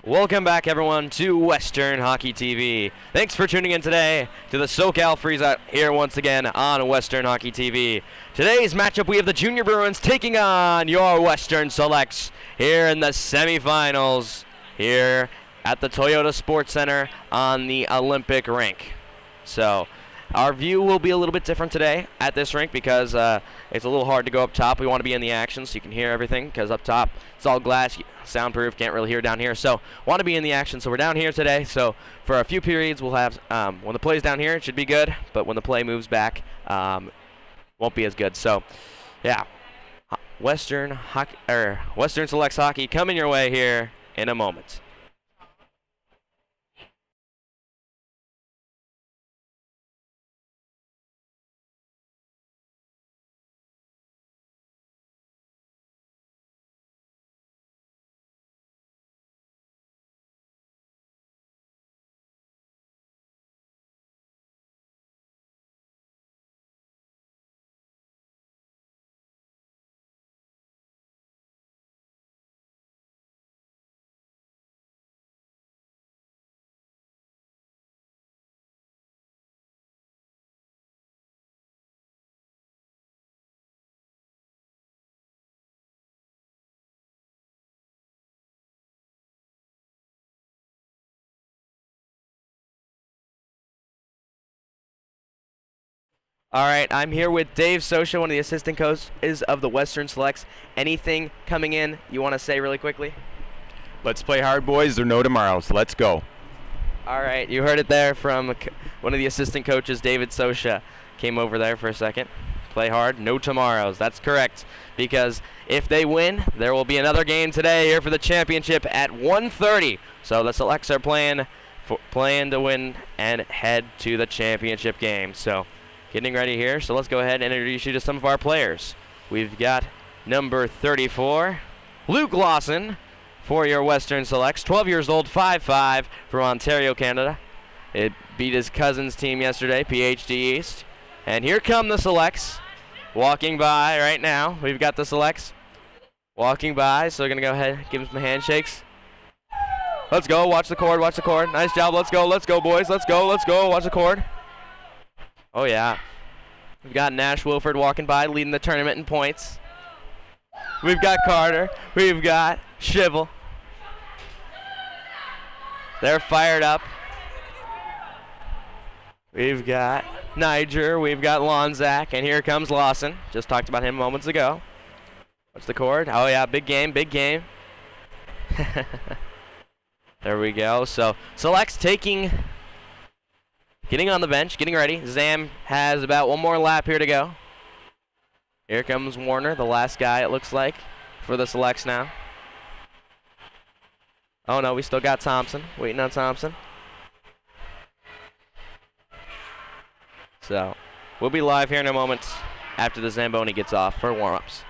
Welcome back, everyone, to Western Hockey TV. Thanks for tuning in today to the SoCal Freeze-Out here once again on Western Hockey TV. Today's matchup, we have the Junior Bruins taking on your Western Selects here in the semifinals here at the Toyota Sports Center on the Olympic rink. So, our view will be a little bit different today at this rink because it's a little hard to go up top. We want to be in the action so you can hear everything because up top it's all glass, soundproof, can't really hear down here. So want to be in the action. So we're down here today. So for a few periods we'll have, when the play's down here it should be good, but when the play moves back won't be as good. So yeah, Western Selects Hockey coming your way here in a moment. All right, I'm here with Dave Sosha, one of the assistant coaches of the Western Selects. Anything coming in you want to say really quickly? Let's play hard, boys. There are no tomorrows. Let's go. All right, you heard it there from one of the assistant coaches, David Sosha. Came over there for a second. Play hard, no tomorrows. That's correct, because if they win, there will be another game today here for the championship at 1:30. So the Selects are playing to win and head to the championship game. So getting ready here, so let's go ahead and introduce you to some of our players. We've got number 34, Luke Lawson, for your Western Selects, 12 years old, 5'5", from Ontario, Canada. It beat his cousin's team yesterday, PhD East. And here come the Selects, walking by right now. We've got the Selects walking by, so we're going to go ahead and give them some handshakes. Let's go, watch the cord, watch the cord. Nice job, let's go, boys, let's go, watch the cord. Oh, yeah. We've got Nash Wilford walking by, leading the tournament in points. We've got Carter. We've got Shivel. They're fired up. We've got Niger. We've got Lonzak. And here comes Lawson. Just talked about him moments ago. What's the cord? Oh, yeah, big game, big game. There we go. So, Selects getting on the bench, getting ready. Zam has about one more lap here to go. Here comes Warner, the last guy, it looks like, for the Selects now. Oh, no, we still got Thompson. Waiting on Thompson. So, we'll be live here in a moment after the Zamboni gets off for warm-ups.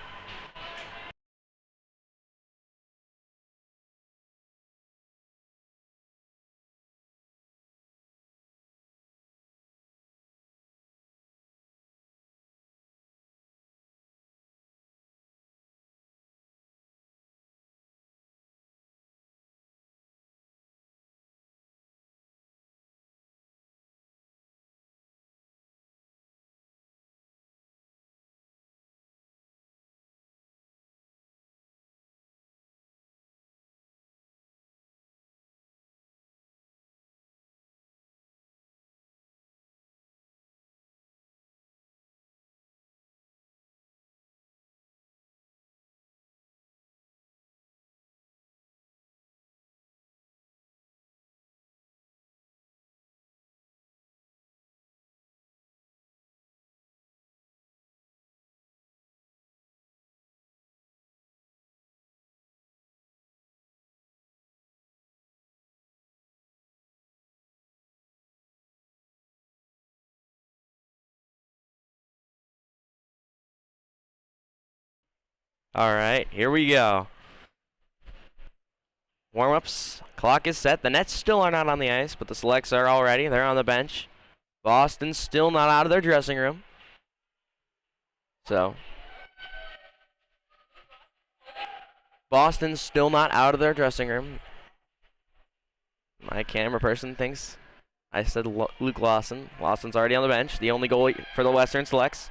All right, here we go. Warm-ups, clock is set. The Nets still are not on the ice, but the Selects are already. They're on the bench. Boston's still not out of their dressing room. So, Boston's still not out of their dressing room. My camera person thinks I said Luke Lawson. Lawson's already on the bench, the only goalie for the Western Selects.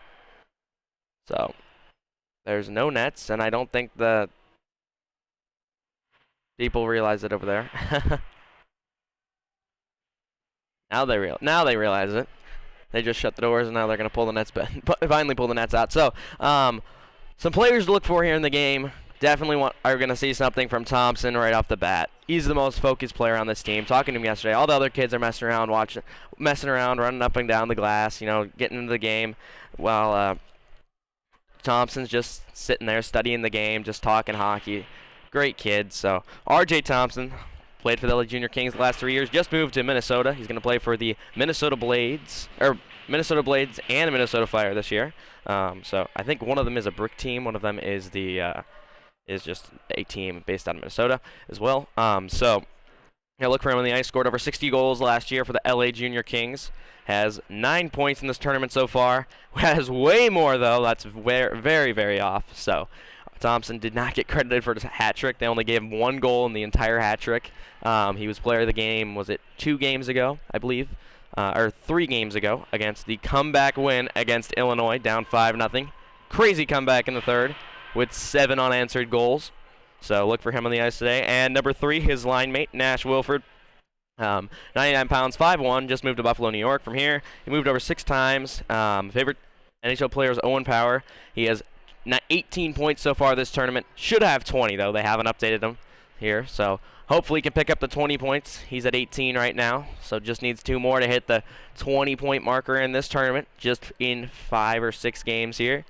So there's no nets, and I don't think the people realize it over there. Now they realize it. They just shut the doors, and now they're going to pull the nets back. Finally pull the nets out. So some players to look for here in the game. Definitely are going to see something from Thompson right off the bat. He's the most focused player on this team. Talking to him yesterday, all the other kids are messing around, running up and down the glass, getting into the game, while Thompson's just sitting there studying the game, just talking hockey. Great kid. So R.J. Thompson played for the LA Junior Kings the last 3 years. Just moved to Minnesota. He's going to play for the Minnesota Blades and Minnesota Fire this year. So I think one of them is a brick team. One of them is is just a team based out of Minnesota as well. So look for him on the ice. Scored over 60 goals last year for the LA Junior Kings. Has 9 points in this tournament so far. Has way more, though. That's very, very, very off. So Thompson did not get credited for his hat trick. They only gave him 1 goal in the entire hat trick. He was player of the game, was it 2 games ago, I believe? Or 3 games ago against the comeback win against Illinois, down 5-0. Crazy comeback in the third with 7 unanswered goals. So look for him on the ice today. And number 3, his line mate, Nash Wilford. 99 pounds, 5'1", just moved to Buffalo, New York from here. He moved over 6 times. Favorite NHL player is Owen Power. He has 18 points so far this tournament. Should have 20, though. They haven't updated him here. So hopefully he can pick up the 20 points. He's at 18 right now, so just needs 2 more to hit the 20-point marker in this tournament, just in 5 or 6 games here.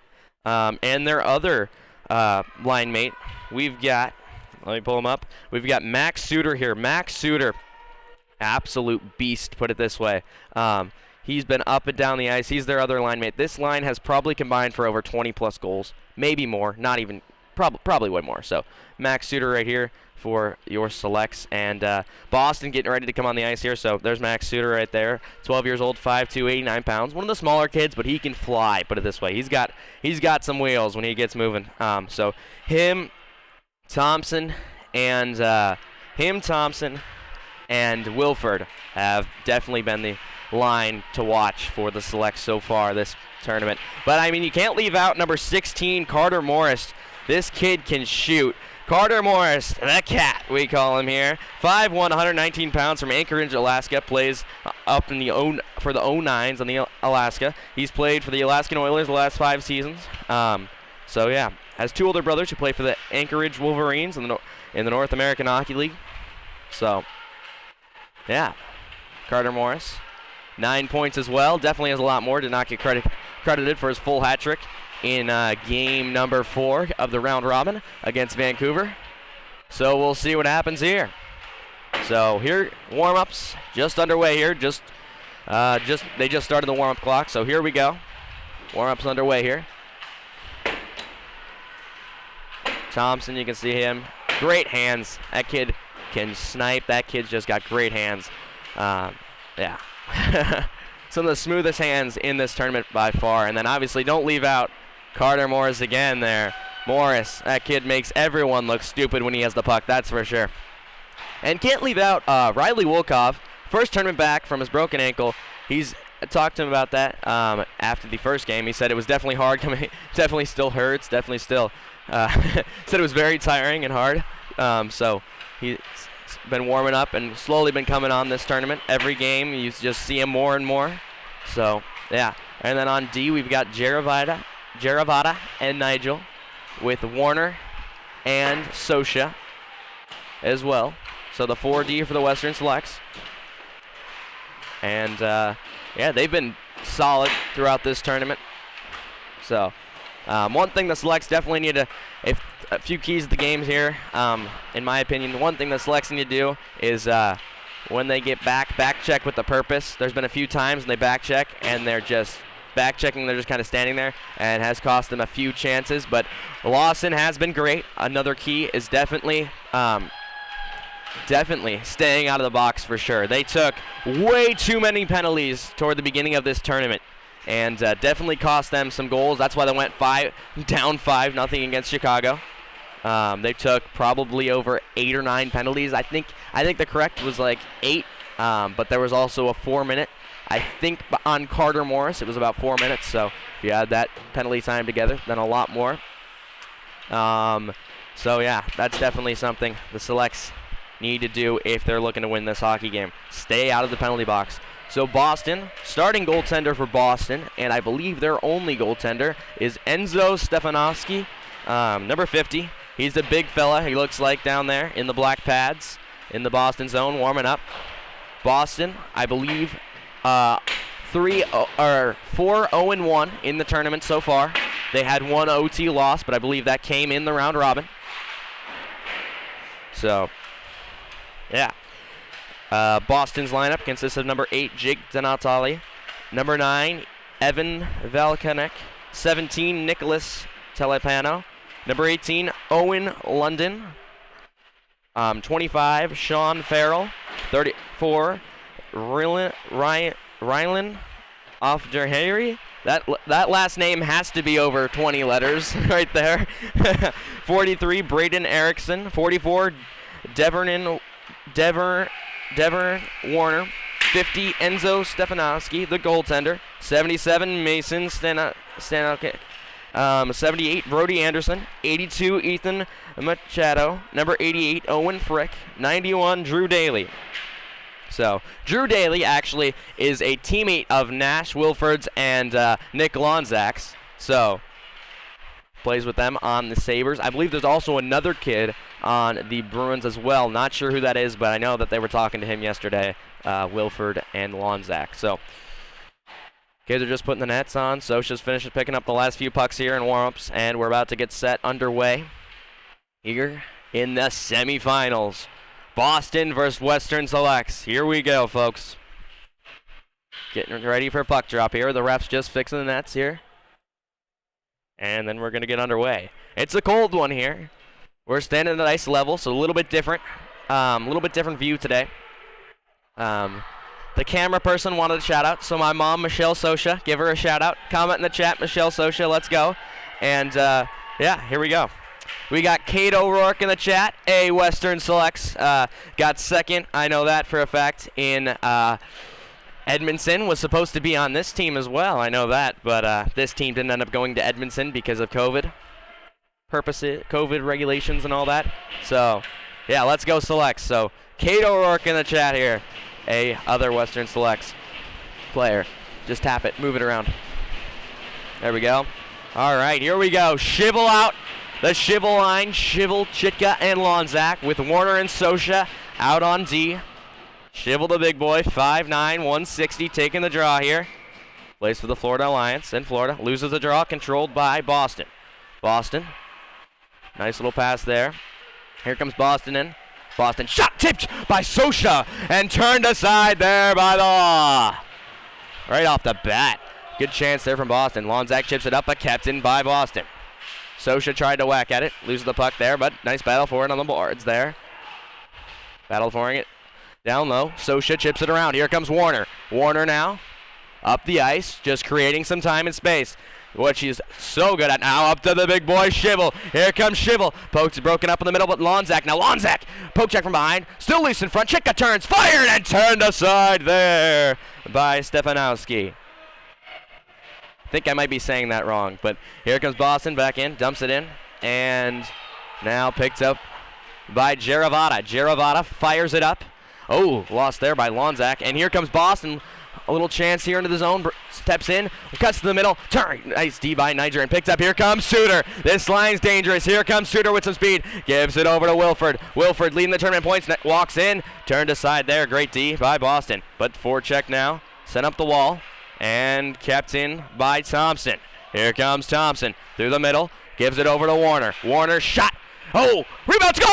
And their other line mate, we've got, let me pull him up. We've got Max Suter here. Max Suter, absolute beast, put it this way. He's been up and down the ice. He's their other line mate. This line has probably combined for over 20-plus goals, maybe more, not even, probably way more. So Max Suter right here for your selects. And Boston getting ready to come on the ice here. So there's Max Suter right there, 12 years old, 5'2", 89 pounds. One of the smaller kids, but he can fly, put it this way. He's got some wheels when he gets moving. So him, Thompson, and Wilford have definitely been the line to watch for the selects so far this tournament. But, I mean, you can't leave out number 16, Carter Morris. This kid can shoot. Carter Morris, the cat, we call him here. 5'1", 119 pounds from Anchorage, Alaska. Plays up in for the 09s on the Alaska. He's played for the Alaskan Oilers the last 5 seasons. So, yeah, has 2 older brothers who play for the Anchorage Wolverines in the North American Hockey League. So, yeah, Carter Morris. 9 points as well. Definitely has a lot more. Did not get credited for his full hat trick in game number 4 of the round robin against Vancouver. So we'll see what happens here. So here, warm-ups just underway here. They just started the warm-up clock. So here we go. Warm-ups underway here. Thompson, you can see him. Great hands. That kid can snipe. That kid's just got great hands. Yeah. Some of the smoothest hands in this tournament by far. And then obviously don't leave out Carter Morris again there. Morris, that kid makes everyone look stupid when he has the puck, that's for sure. And can't leave out Riley Wolkoff. First tournament back from his broken ankle. He's talked to him about that after the first game. He said it was definitely hard coming. Definitely still hurts. Definitely still. Said it was very tiring and hard. So he's been warming up and slowly been coming on this tournament. Every game you just see him more and more. So yeah. And then on D we've got Jaravada and Nigel with Warner and Sosha as well. So the 4D for the Western Selects. And yeah, they've been solid throughout this tournament. So one thing the Selects definitely need to, if a few keys to the games here, in my opinion, one thing the Selects need to do is when they get back check with the purpose. There's been a few times when they back check and they're just back-checking, they're just kind of standing there, and has cost them a few chances. But Lawson has been great. Another key is definitely staying out of the box for sure. They took way too many penalties toward the beginning of this tournament, and definitely cost them some goals. That's why they went down 5-0 against Chicago. They took probably over 8 or 9 penalties. I think the correct was like 8, but there was also a 4-minute. I think on Carter Morris it was about 4 minutes. So if you add that penalty time together, then a lot more. So yeah, that's definitely something the Selects need to do if they're looking to win this hockey game. Stay out of the penalty box. So Boston, starting goaltender for Boston, and I believe their only goaltender is Enzo Stefanovsky, number 50. He's a big fella, he looks like, down there in the black pads in the Boston zone, warming up. Boston, I believe, 4-0-1 in the tournament so far. They had 1 OT loss, but I believe that came in the round robin. So, yeah. Boston's lineup consists of number 8, Jake Donatali, number 9, Evan Valkanek, 17, Nicholas Telepano, number 18, Owen London, 25, Sean Farrell, 34, Rylan Ofderhary. That last name has to be over 20 letters right there. 43, Braden Erickson. 44, Devern Warner. 50, Enzo Stefanovsky, the goaltender. 77, Mason Stanokic. 78, Brody Anderson. 82, Ethan Machado. Number 88, Owen Frick. 91, Drew Daly. So, Drew Daly actually is a teammate of Nash Wilford's and Nick Lonzak's. So, plays with them on the Sabres. I believe there's also another kid on the Bruins as well. Not sure who that is, but I know that they were talking to him yesterday, Wilford and Lonzak. So, kids are just putting the nets on. Sosha's finished picking up the last few pucks here in warm-ups, and we're about to get set underway here in the semifinals. Boston versus Western Selects. Here we go, folks. Getting ready for a puck drop here. The ref's just fixing the nets here. And then we're going to get underway. It's a cold one here. We're standing at ice level, so a little bit different. View today. The camera person wanted a shout out, so my mom, Michelle Sosha, give her a shout out. Comment in the chat, Michelle Sosha, let's go. And yeah, here we go. We got Kate O'Rourke in the chat. Western Selects got second. I know that for a fact. In Edmondson was supposed to be on this team as well. I know that, but this team didn't end up going to Edmondson because of COVID purposes, COVID regulations, and all that. So, yeah, let's go Selects. So, Kate O'Rourke in the chat here. Other Western Selects player. Just tap it, move it around. There we go. All right, here we go. Shivel out. The Shivel line, Shivel, Chitka, and Lonzak with Warner and Sosha out on D. Shivel the big boy, 5'9", 160, taking the draw here. Plays for the Florida Alliance, and Florida loses the draw, controlled by Boston. Boston, nice little pass there. Here comes Boston in. Boston shot tipped by Sosha and turned aside there by the law. Right off the bat. Good chance there from Boston. Lonzak chips it up, but kept in by Boston. Sosha tried to whack at it, loses the puck there, but nice battle for it on the boards there. Battle for it down low. Sosha chips it around. Here comes Warner. Warner now up the ice, just creating some time and space. What she's so good at now, up to the big boy, Shivel. Here comes Shivel. Pokes broken up in the middle, but Lonzak. Now Lonzak, poke check from behind. Still loose in front. Chitka turns, fired, and turned aside there by Stefanowski. I think I might be saying that wrong, but here comes Boston back in, dumps it in, and now picked up by Jaravata. Jaravata fires it up. Oh, lost there by Lonzak, and here comes Boston. A little chance here into the zone, steps in, cuts to the middle, turn, nice D by Niger, and picked up. Here comes Suter. This line's dangerous. Here comes Suter with some speed, gives it over to Wilford. Wilford leading the tournament points, walks in, turned aside there. Great D by Boston, but forecheck now, sent up the wall, and kept in by Thompson. Here comes Thompson through the middle, gives it over to Warner. Warner shot. Oh, rebound, scores!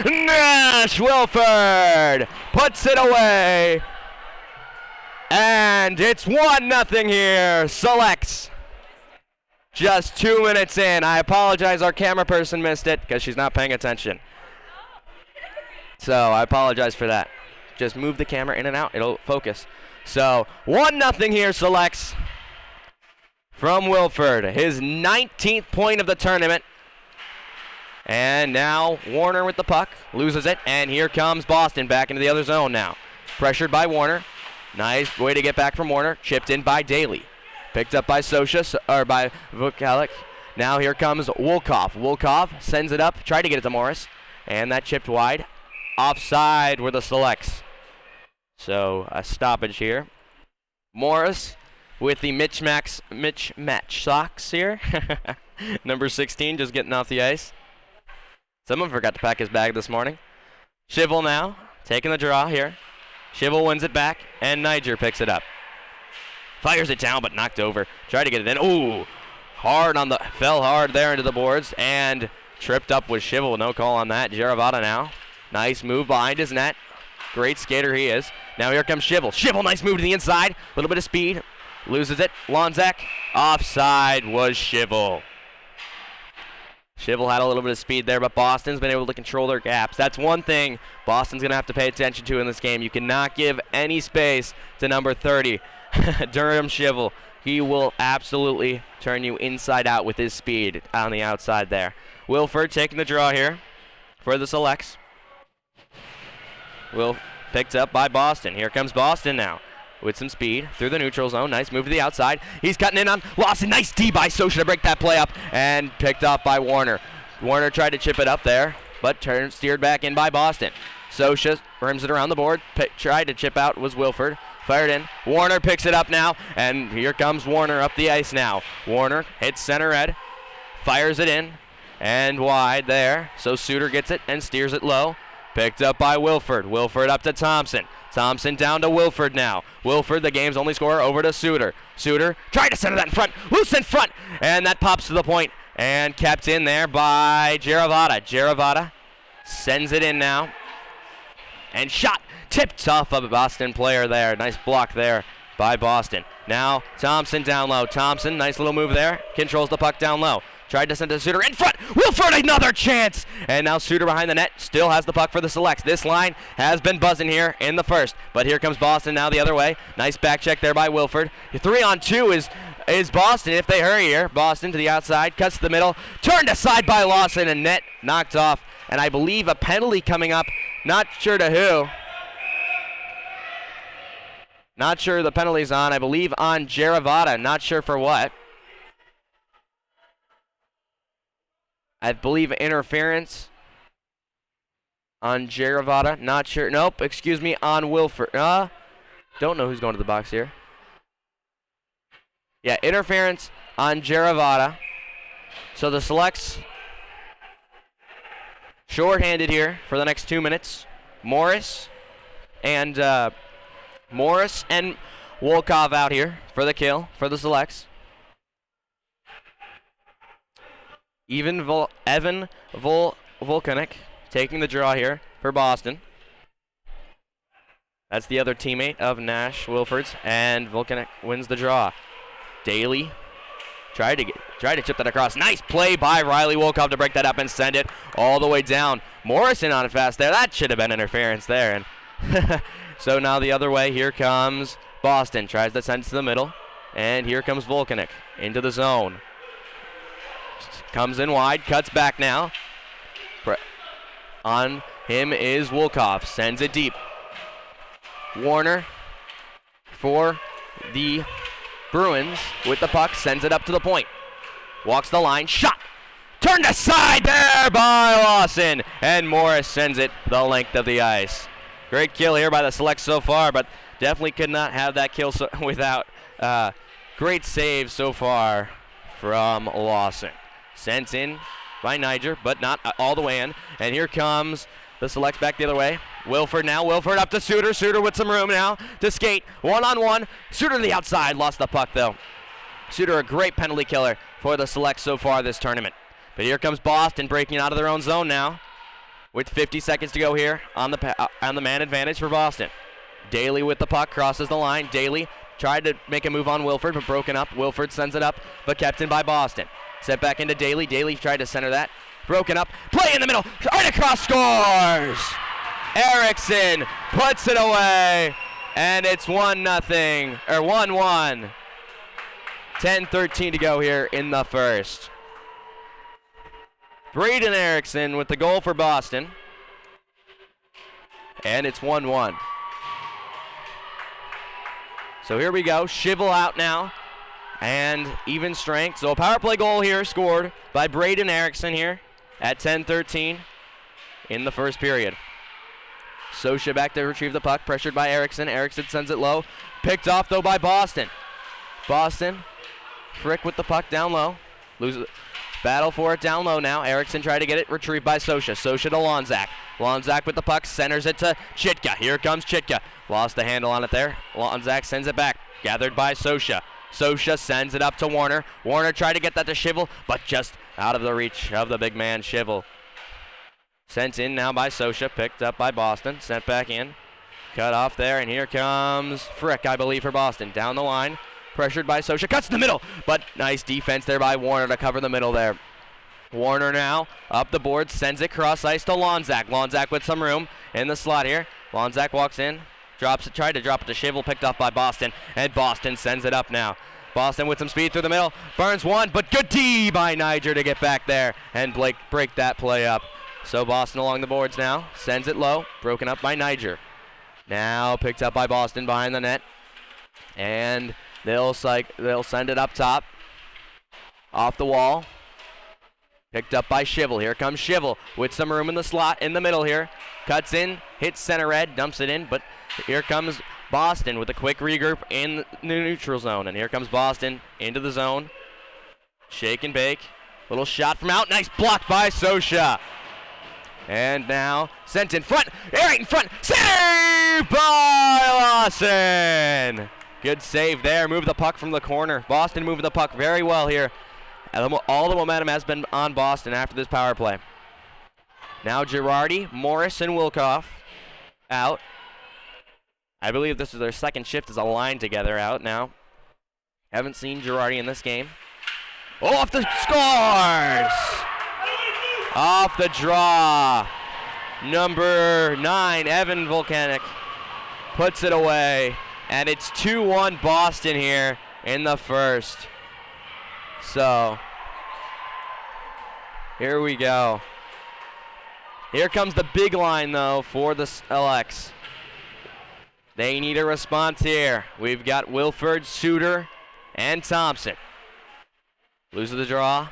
Nash Wilford puts it away. And it's 1-0 here. Selects. Just 2 minutes in. I apologize, our camera person missed it because she's not paying attention. So I apologize for that. Just move the camera in and out. It'll focus. So 1-0 here, Selects. from Wilford. His 19th point of the tournament. And now Warner with the puck. Loses it. And here comes Boston back into the other zone now. Pressured by Warner. Nice way to get back from Warner. Chipped in by Daly. Picked up by by Vukalik. Now here comes Wolkoff. Wolkoff sends it up. Tried to get it to Morris. And that chipped wide. Offside were the selects. So a stoppage here. Morris with the match socks here. Number 16 just getting off the ice. Someone forgot to pack his bag this morning. Shivel now taking the draw here. Shivel wins it back, and Niger picks it up. Fires it down, but knocked over. Tried to get it in. Ooh, fell hard there into the boards, and tripped up with Shivel. No call on that. Jaravata now. Nice move behind his net. Great skater he is. Now here comes Shivel. Shivel, nice move to the inside. A little bit of speed. Loses it. Lonzak. Offside was Shivel. Shivel had a little bit of speed there, but Boston's been able to control their gaps. That's one thing Boston's going to have to pay attention to in this game. You cannot give any space to number 30, Durham Shivel. He will absolutely turn you inside out with his speed on the outside there. Wilford taking the draw here for the selects. Picked up by Boston. Here comes Boston now with some speed through the neutral zone. Nice move to the outside. He's cutting in on Lawson. Nice D by Sosha to break that play up, and picked off by Warner. Warner tried to chip it up there, but steered back in by Boston. Sosha rims it around the board. Tried to chip out was Wilford. Fired in. Warner picks it up now, and here comes Warner up the ice now. Warner hits center red, fires it in, and wide there. So Suter gets it and steers it low. Picked up by Wilford. Wilford up to Thompson. Thompson down to Wilford now. Wilford, the game's only scorer, over to Suter. Suter tried to center that in front. Loose in front. And that pops to the point and kept in there by Jaravata. Jaravata sends it in now. And shot. Tipped off of a Boston player there. Nice block there by Boston. Now Thompson down low. Thompson, nice little move there. Controls the puck down low. Tried to send to Suter in front. Wilford, another chance. And now Suter behind the net still has the puck for the selects. This line has been buzzing here in the first. But here comes Boston now the other way. Nice back check there by Wilford. 3-on-2 is Boston if they hurry here. Boston to the outside. Cuts to the middle. Turned aside by Lawson, and net knocked off. And I believe a penalty coming up. Not sure to who. Not sure the penalty's on. I believe on Jaravata. Not sure for what. I believe interference on Jaravata. Not sure. Nope. Excuse me. On Wilford. Don't know who's going to the box here. Yeah, interference on Jaravata. So the selects shorthanded here for the next 2 minutes. Morris and Wolkov out here for the kill for the selects. Evan Volkanik taking the draw here for Boston. That's the other teammate of Nash Wilfords, and Volkanik wins the draw. Daly tried to chip that across. Nice play by Riley Wolkoff to break that up and send it all the way down. Morrison on it fast there. That should have been interference there. And so now the other way. Here comes Boston. Tries to send it to the middle. And here comes Volkanik into the zone. Comes in wide, cuts back now. On him is Wolkoff. Sends it deep. Warner for the Bruins with the puck. Sends it up to the point. Walks the line. Shot. Turned aside there by Lawson. And Morris sends it the length of the ice. Great kill here by the select so far, but definitely could not have that kill without great save so far from Lawson. Sent in by Niger, but not all the way in. And here comes the select back the other way. Wilford now. Wilford up to Suter. Suter with some room now to skate. One-on-one. Suter to the outside. Lost the puck, though. Suter, a great penalty killer for the select so far this tournament. But here comes Boston breaking out of their own zone now with 50 seconds to go here on the man advantage for Boston. Daly with the puck. Crosses the line. Daly tried to make a move on Wilford, but broken up. Wilford sends it up, but kept in by Boston. Set back into Daly. Daly tried to center that. Broken up. Play in the middle. Right across. Scores! Erickson puts it away. And it's 1-0. Or 1-1. 10:13 to go here in the first. Braden Erickson with the goal for Boston. And it's 1-1. So here we go. Shivel out now. And even strength. So a power play goal here scored by Braden Erickson here at 10:13 in the first period. Sosha back to retrieve the puck. Pressured by Erickson. Erickson sends it low. Picked off though by Boston. Boston. Frick with the puck down low. Loses. Battle for it down low now. Erickson tried to get it. Retrieved by Sosha. Sosha to Lonzak. Lonzak with the puck. Centers it to Chitka. Here comes Chitka. Lost the handle on it there. Lonzak sends it back. Gathered by Sosha. Sosha sends it up to Warner. Warner tried to get that to Shivel, but just out of the reach of the big man, Shivel. Sent in now by Sosha. Picked up by Boston. Sent back in. Cut off there, and here comes Frick, I believe, for Boston. Down the line. Pressured by Sosha. Cuts in the middle, but nice defense there by Warner to cover the middle there. Warner now up the board. Sends it cross ice to Lonzak. Lonzak with some room in the slot here. Lonzak walks in. Drops it, tried to drop it to Shivel, picked off by Boston, and Boston sends it up now. Boston with some speed through the middle. Burns one, but good D by Niger to get back there and break that play up. So Boston along the boards now. Sends it low, broken up by Niger. Now picked up by Boston behind the net. And they'll send it up top. Off the wall. Picked up by Shivel. Here comes Shivel with some room in the slot in the middle here. Cuts in, hits center red, dumps it in, but here comes Boston with a quick regroup in the neutral zone. And here comes Boston into the zone. Shake and bake. Little shot from out. Nice block by Sosha. And now sent in front. Right in front. Save by Lawson. Good save there. Move the puck from the corner. Boston moved the puck very well here. All the momentum has been on Boston after this power play. Now Girardi, Morris, and Wilkoff out. I believe this is their second shift as a line together out now. Haven't seen Girardi in this game. Oh, off the scores! Off the draw. Number 9, Evan Volcanic, puts it away. And it's 2-1 Boston here in the first. So, here we go. Here comes the big line, though, for the LX. They need a response here. We've got Wilford, Suter, and Thompson. Loses the draw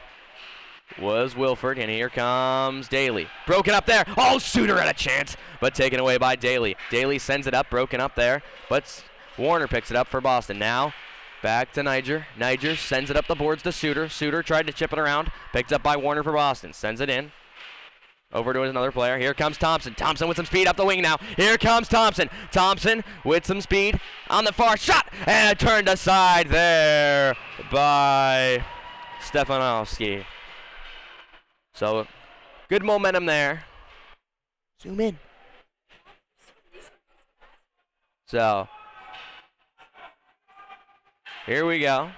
was Wilford, and here comes Daly. Broken up there. Oh, Suter had a chance, but taken away by Daly. Daly sends it up, broken up there, but Warner picks it up for Boston. Now, back to Niger. Niger sends it up the boards to Suter. Suter tried to chip it around, picked up by Warner for Boston. Sends it in. Over to another player. Here comes Thompson. Thompson with some speed up the wing now. Here comes Thompson. Thompson with some speed on the far shot. And turned aside there by Stefanowski. So, good momentum there. Zoom in. So, here we go.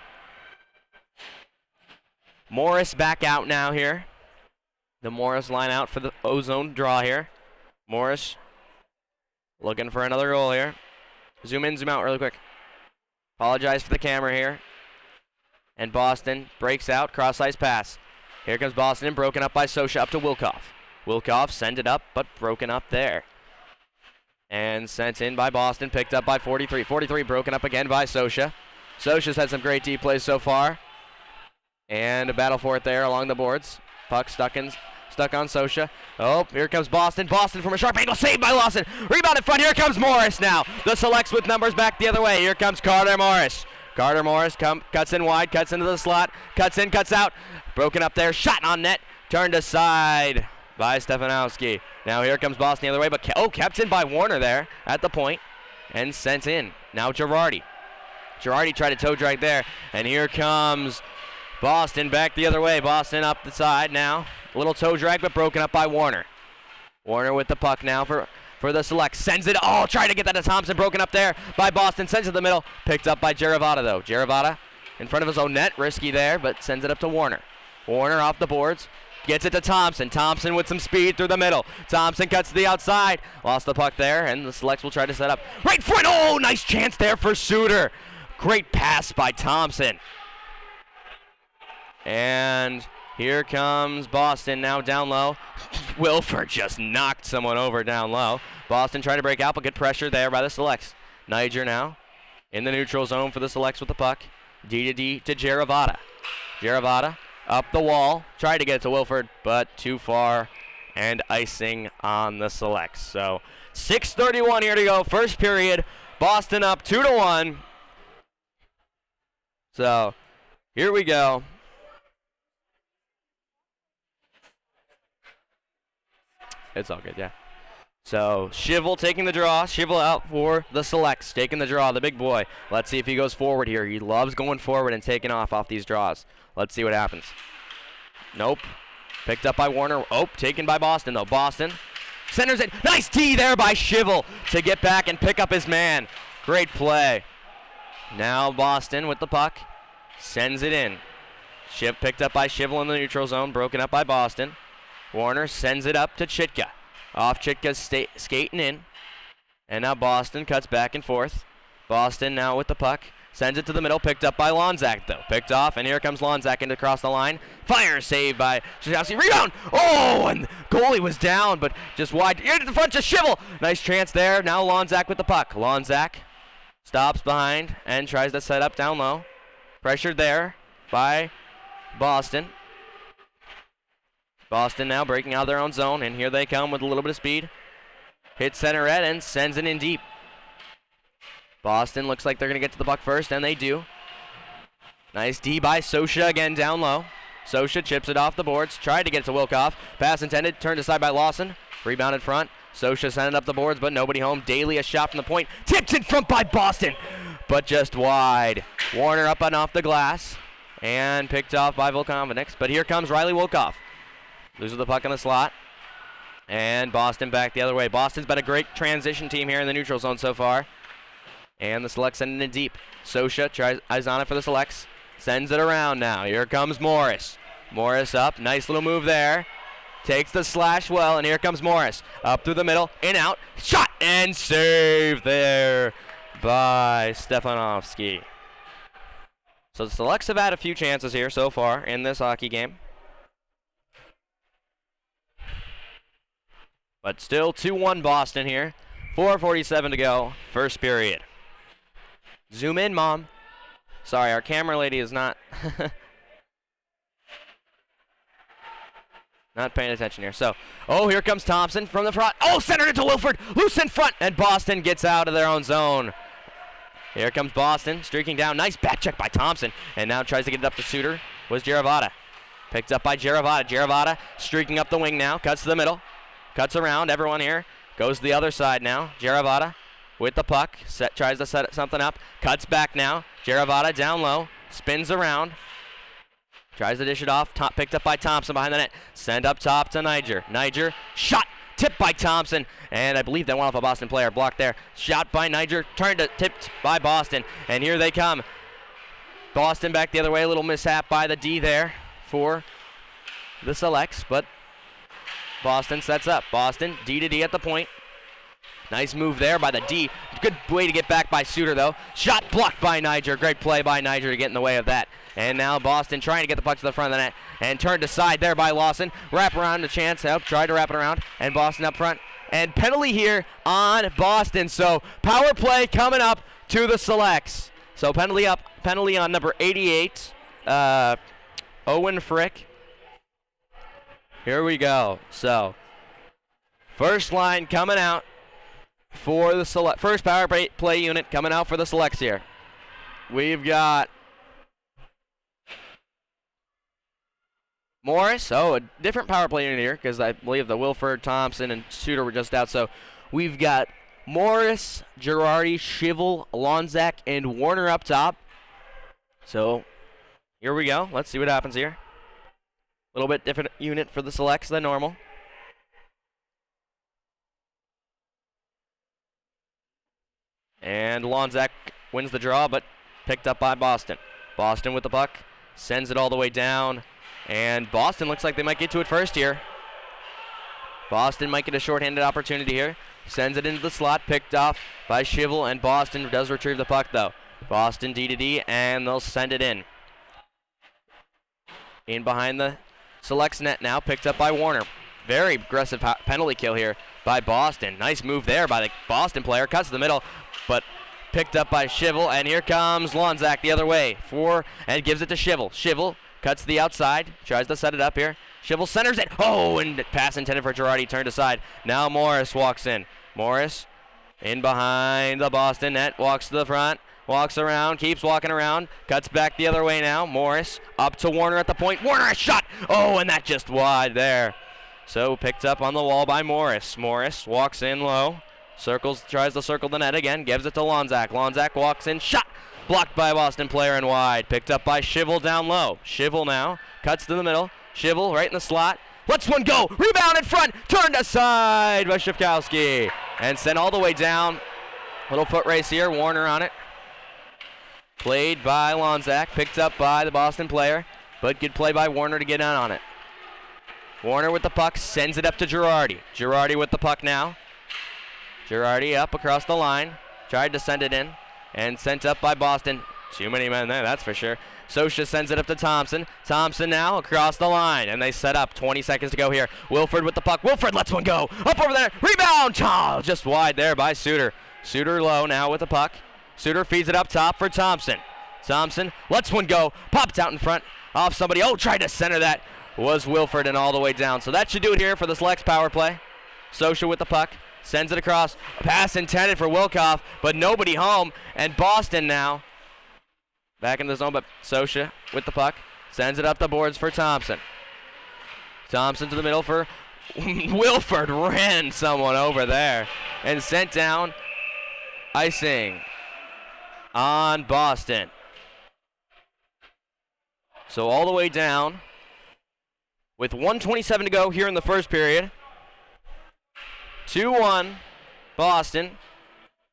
Morris back out now here. The Morris line out for the ozone draw here. Morris looking for another goal here. Zoom in, zoom out really quick. Apologize for the camera here. And Boston breaks out, cross ice pass. Here comes Boston, broken up by Sosha up to Wilkoff. Wilkoff send it up, but broken up there. And sent in by Boston, picked up by 43. 43 broken up again by Sosha. Sosha's had some great deep plays so far. And a battle for it there along the boards. Puck stuck on Sosha. Oh, here comes Boston. Boston from a sharp angle, saved by Lawson. Rebound in front. Here comes Morris now. The selects with numbers back the other way. Here comes Carter Morris. Carter Morris cuts in wide, cuts into the slot, cuts in, cuts out. Broken up there, shot on net, turned aside by Stefanowski. Now here comes Boston the other way, but kept in by Warner there at the point and sent in. Now Girardi. Girardi tried to toe drag there, and here comes Boston back the other way. Boston up the side now. A little toe drag, but broken up by Warner. Warner with the puck now for the select. Sends it. Oh, trying to get that to Thompson. Broken up there by Boston. Sends it to the middle. Picked up by Jaravata, though. Jaravata in front of his own net. Risky there, but sends it up to Warner. Warner off the boards. Gets it to Thompson. Thompson with some speed through the middle. Thompson cuts to the outside. Lost the puck there, and the selects will try to set up. Right front. Oh, nice chance there for Suter. Great pass by Thompson. And here comes Boston now down low. Wilford just knocked someone over down low. Boston trying to break out, but good pressure there by the Selects. Niger now in the neutral zone for the Selects with the puck. D to D to Jaravada. Jaravada up the wall. Tried to get it to Wilford, but too far. And icing on the Selects. So 6:31 here to go. First period. Boston up 2-1. So here we go. It's all good, yeah. So Shivel taking the draw. Shivel out for the Selects, taking the draw, the big boy. Let's see if he goes forward here. He loves going forward and taking off these draws. Let's see what happens. Nope. Picked up by Warner. Oh, taken by Boston, though. Boston centers it. Nice D there by Shivel to get back and pick up his man. Great play. Now Boston with the puck. Sends it in. Shiv picked up by Shivel in the neutral zone. Broken up by Boston. Warner sends it up to Chitka. Off Chitka's skating in. And now Boston cuts back and forth. Boston now with the puck. Sends it to the middle. Picked up by Lonzak, though. Picked off, and here comes Lonzak into across the line. Fire save by Shashowski. Rebound! Oh, and goalie was down, but just wide. Here to the front to Shivel. Nice chance there. Now Lonzak with the puck. Lonzak stops behind and tries to set up down low. Pressured there by Boston. Boston now breaking out of their own zone, and here they come with a little bit of speed. Hits center red and sends it in deep. Boston looks like they're going to get to the puck first, and they do. Nice D by Sosha again down low. Sosha chips it off the boards, tried to get it to Wilkoff. Pass intended, turned aside by Lawson. Rebound in front. Sosha sent it up the boards, but nobody home. Daly a shot from the point. Tipped in front by Boston, but just wide. Warner up and off the glass, and picked off by Volkovniks. But here comes Riley Wilkoff. Loses the puck in the slot. And Boston back the other way. Boston's been a great transition team here in the neutral zone so far. And the Selects sending it deep. Sosha tries eyes on it for the Selects. Sends it around now. Here comes Morris. Morris up. Nice little move there. Takes the slash well, and here comes Morris. Up through the middle, in out. Shot and save there by Stefanovsky. So the Selects have had a few chances here so far in this hockey game. But still 2-1 Boston here. 4:47 to go, first period. Zoom in, Mom. Sorry, our camera lady is not not paying attention here. So, oh, here comes Thompson from the front. Oh, centered it to Wilford. Loose in front, and Boston gets out of their own zone. Here comes Boston, streaking down. Nice back check by Thompson, and now tries to get it up to Suter. Was Jaravada. Picked up by Jaravada. Jaravada streaking up the wing now, cuts to the middle. Cuts around, everyone here. Goes to the other side now. Jaravada with the puck. Tries to set something up. Cuts back now. Jaravada down low. Spins around. Tries to dish it off. Picked up by Thompson behind the net. Send up top to Niger. Niger. Shot. Tipped by Thompson. And I believe that went off a Boston player. Blocked there. Shot by Niger. Turned to tipped by Boston. And here they come. Boston back the other way. A little mishap by the D there for the Selects. But Boston sets up. Boston, D to D at the point. Nice move there by the D. Good way to get back by Suter, though. Shot blocked by Niger. Great play by Niger to get in the way of that. And now Boston trying to get the puck to the front of the net. And turned aside there by Lawson. Wrap around the chance. Help. Tried to wrap it around. And Boston up front. And penalty here on Boston. So power play coming up to the Selects. So penalty on number 88. Owen Frick. Here we go. So, first line coming out for the first power play unit coming out for the Selects here. We've got Morris. Oh, a different power play unit here because I believe the Wilford, Thompson, and Suter were just out. So, we've got Morris, Girardi, Shivel, Lonzak, and Warner up top. So, here we go. Let's see what happens here. A little bit different unit for the Selects than normal. And Lonzak wins the draw, but picked up by Boston. Boston with the puck, sends it all the way down, and Boston looks like they might get to it first here. Boston might get a shorthanded opportunity here. Sends it into the slot, picked off by Shivel, and Boston does retrieve the puck, though. Boston D to D, and they'll send it in. In behind the Selects net now, picked up by Warner. Very aggressive penalty kill here by Boston. Nice move there by the Boston player. Cuts to the middle, but picked up by Shivel. And here comes Lonzak the other way. And gives it to Shivel. Shivel cuts to the outside. Tries to set it up here. Shivel centers it. Oh, and pass intended for Girardi. Turned aside. Now Morris walks in. Morris in behind the Boston net. Walks to the front. Walks around, keeps walking around, cuts back the other way now. Morris up to Warner at the point. Warner, a shot! Oh, and that just wide there. So picked up on the wall by Morris. Morris walks in low, tries to circle the net again, gives it to Lonzak. Lonzak walks in, shot! Blocked by a Boston player and wide. Picked up by Shivel down low. Shivel now, cuts to the middle. Shivel right in the slot. Lets one go! Rebound in front! Turned aside by Shifkowski. And sent all the way down. Little foot race here, Warner on it. Played by Lonzak, picked up by the Boston player, but good play by Warner to get in on it. Warner with the puck, sends it up to Girardi. Girardi with the puck now. Girardi up across the line, tried to send it in, and sent up by Boston. Too many men there, that's for sure. Sosha sends it up to Thompson. Thompson now across the line, and they set up. 20 seconds to go here. Wilford with the puck. Wilford lets one go. Up over there. Rebound! Oh, just wide there by Suter. Suter low now with the puck. Suter feeds it up top for Thompson. Thompson lets one go. Popped out in front off somebody. Oh, tried to center that. Was Wilford and all the way down. So that should do it here for the Selects power play. Sosha with the puck. Sends it across. Pass intended for Wilkoff, but nobody home. And Boston now back in the zone, but Sosha with the puck. Sends it up the boards for Thompson. Thompson to the middle for Wilford. Ran someone over there and sent down. Icing on Boston. So all the way down with 1:27 to go here in the first period. 2-1 Boston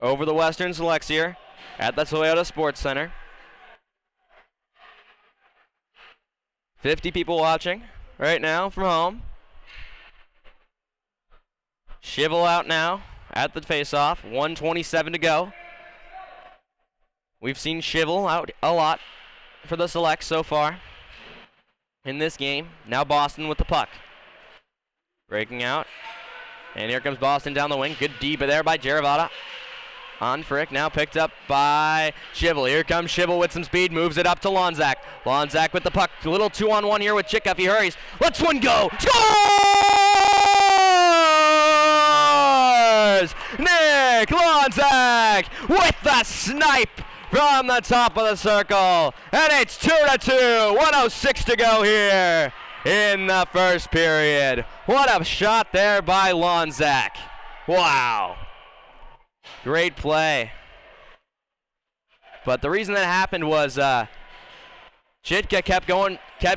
over the Western Selects here at the Toyota Sports Center. 50 people watching right now from home. Shivel out now at the face-off. 1:27 to go. We've seen Shivel out a lot for the Selects so far in this game. Now Boston with the puck. Breaking out. And here comes Boston down the wing. Good D there by Jaravada. On Frick, now picked up by Shivel. Here comes Shivel with some speed. Moves it up to Lonzak. Lonzak with the puck. A little 2-on-1 here with Chickup. He hurries. Lets one go. Scores! Nick Lonzak with the snipe from the top of the circle. And it's 2-2. 1:06 to go here in the first period. What a shot there by Lonzak. Wow. Great play. But the reason that happened was Chitka kept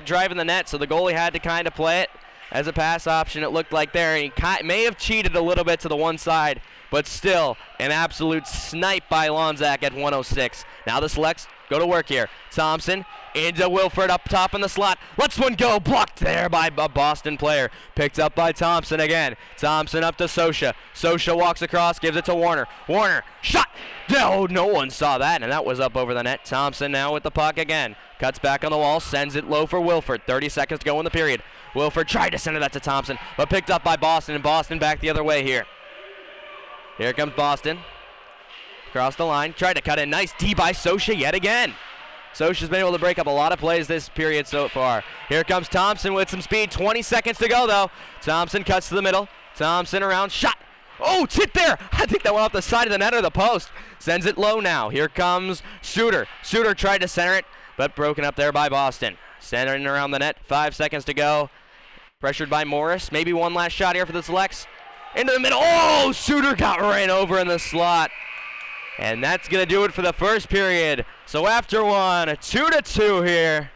driving the net, so the goalie had to kind of play it as a pass option, it looked like there. And he may have cheated a little bit to the one side, but still an absolute snipe by Lonzak at 1:06. Now the Selects go to work here. Thompson into Wilford up top in the slot. Lets one go. Blocked there by a Boston player. Picked up by Thompson again. Thompson up to Sosha. Sosha walks across, gives it to Warner. Warner, shot! No one saw that, and that was up over the net. Thompson now with the puck again. Cuts back on the wall, sends it low for Wilford. 30 seconds to go in the period. Wilford tried to send that to Thompson, but picked up by Boston, and Boston back the other way here. Here comes Boston. Across the line, tried to cut in. Nice D by Sosha yet again. Sosha's been able to break up a lot of plays this period so far. Here comes Thompson with some speed. 20 seconds to go, though. Thompson cuts to the middle. Thompson around. Shot. Oh, it's hit there. I think that went off the side of the net or the post. Sends it low now. Here comes Suter. Suter tried to center it, but broken up there by Boston. Centering around the net. 5 seconds to go. Pressured by Morris. Maybe one last shot here for the Selects. Into the middle. Oh, Suter got ran over in the slot. And that's going to do it for the first period. So after one, 2-2 here.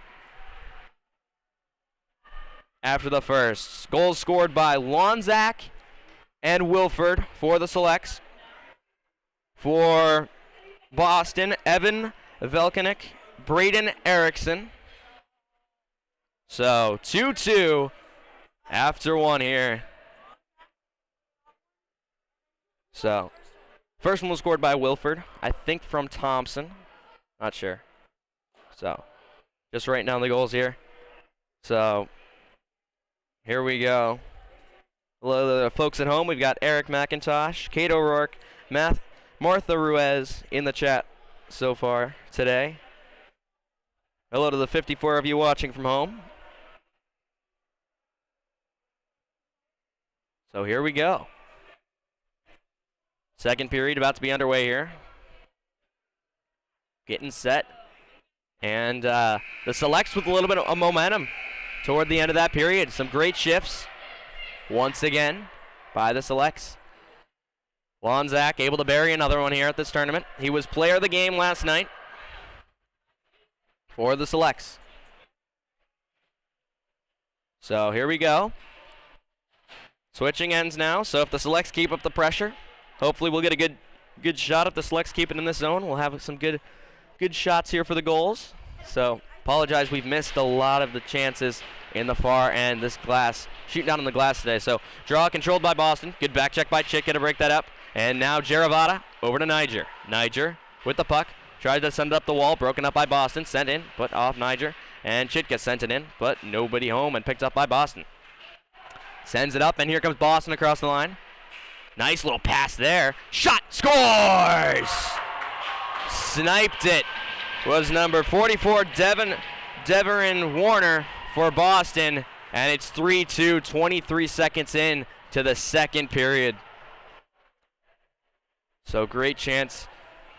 After the first. Goals scored by Lonzak and Wilford for the Selects. For Boston, Evan Velkanik, Braden Erickson. So 2-2 after one here. So first one was scored by Wilford, I think from Thompson. Not sure. So, just writing down the goals here. So here we go. Hello, the folks at home. We've got Eric McIntosh, Kate O'Rourke, Martha Ruiz in the chat so far today. Hello to the 54 of you watching from home. So here we go. Second period about to be underway here. Getting set. And the Selects with a little bit of momentum toward the end of that period. Some great shifts once again by the Selects. Lonzak able to bury another one here at this tournament. He was player of the game last night for the Selects. So here we go. Switching ends now. So if the Selects keep up the pressure, hopefully we'll get a good shot. If the Selects keep it in this zone, we'll have some good shots here for the goals. So apologize, we've missed a lot of the chances in the far end. This glass, shooting down on the glass today. So draw controlled by Boston. Good back check by Chick, to break that up. And now Jaravada over to Niger. Niger with the puck. Tries to send it up the wall. Broken up by Boston. Sent in, but off Niger. And Chitka sent it in, but nobody home and picked up by Boston. Sends it up, and here comes Boston across the line. Nice little pass there. Shot, scores! Sniped it. Was number 44, Deverin Warner for Boston. And it's 3-2, 23 seconds in to the second period. So great chance,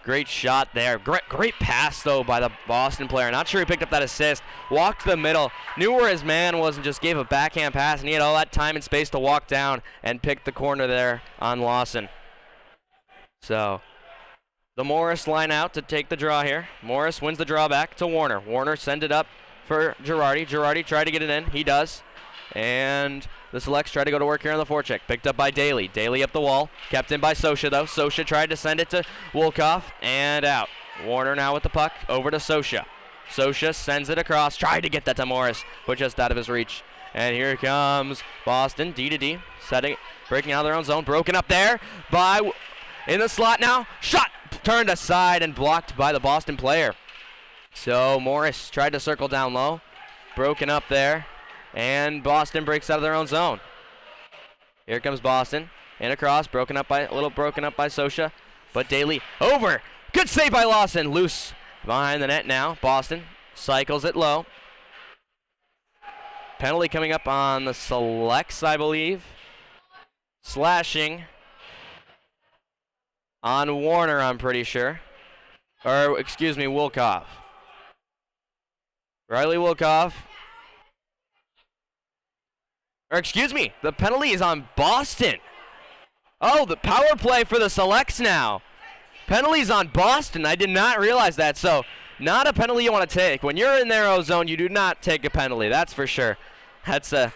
great shot there. Great pass, though, by the Boston player. Not sure he picked up that assist. Walked to the middle, knew where his man was, and just gave a backhand pass. And he had all that time and space to walk down and pick the corner there on Lawson. So the Morris line out to take the draw here. Morris wins the draw back to Warner. Warner sends it up for Girardi. Girardi tried to get it in. He does. And the Selects try to go to work here on the forecheck. Picked up by Daly. Daly up the wall. Kept in by Sosha, though. Sosha tried to send it to Wolkoff. And out. Warner now with the puck. Over to Sosha. Sosha sends it across. Tried to get that to Morris, but just out of his reach. And here comes Boston. D to D. Breaking out of their own zone. Broken up there by... In the slot now. Shot! Turned aside and blocked by the Boston player. So Morris tried to circle down low. Broken up there. And Boston breaks out of their own zone. Here comes Boston. And across. A little broken up by Sosha. But Daly over. Good save by Lawson. Loose behind the net now. Boston cycles it low. Penalty coming up on the Selects, I believe. Slashing on Warner, I'm pretty sure. Or, excuse me, Wolkoff. Riley Wolkoff. Or, excuse me, the penalty is on Boston. Oh, the power play for the Selects now. Penalty's on Boston. I did not realize that. So, not a penalty you want to take. When you're in their own zone, you do not take a penalty. That's for sure. That's a...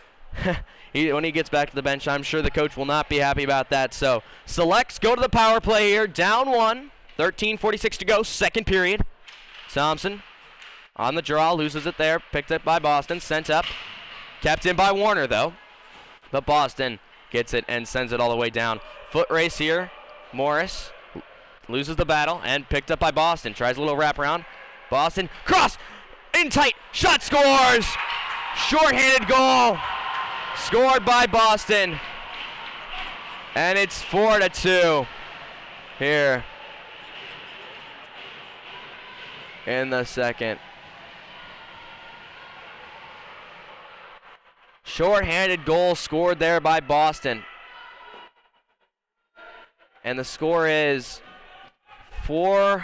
when he gets back to the bench, I'm sure the coach will not be happy about that. So, Selects go to the power play here. Down one. 13:46 to go. Second period. Thompson on the draw. Loses it there. Picked up by Boston. Sent up. Kept in by Warner, though. But Boston gets it and sends it all the way down. Foot race here. Morris loses the battle and picked up by Boston. Tries a little wraparound. Boston. Cross. In tight. Shot, scores. Short-handed goal. Scored by Boston. And it's 4-2 here in the second. Short-handed goal scored there by Boston. And the score is 4-2.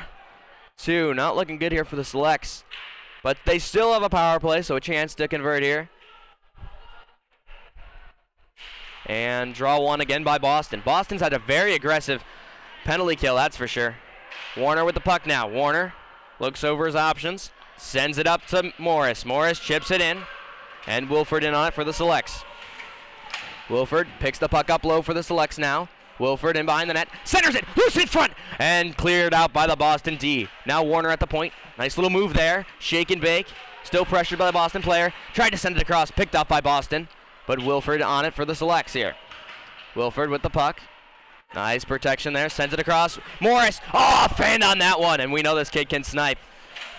Not looking good here for the Selects. But they still have a power play, so a chance to convert here. And draw one again by Boston. Boston's had a very aggressive penalty kill, that's for sure. Warner with the puck now. Warner looks over his options. Sends it up to Morris. Morris chips it in. And Wilford in on it for the Selects. Wilford picks the puck up low for the Selects now. Wilford in behind the net. Centers it. Loose in front. And cleared out by the Boston D. Now Warner at the point. Nice little move there. Shake and bake. Still pressured by the Boston player. Tried to send it across. Picked up by Boston. But Wilford on it for the Selects here. Wilford with the puck. Nice protection there. Sends it across. Morris. Oh, fanned on that one. And we know this kid can snipe.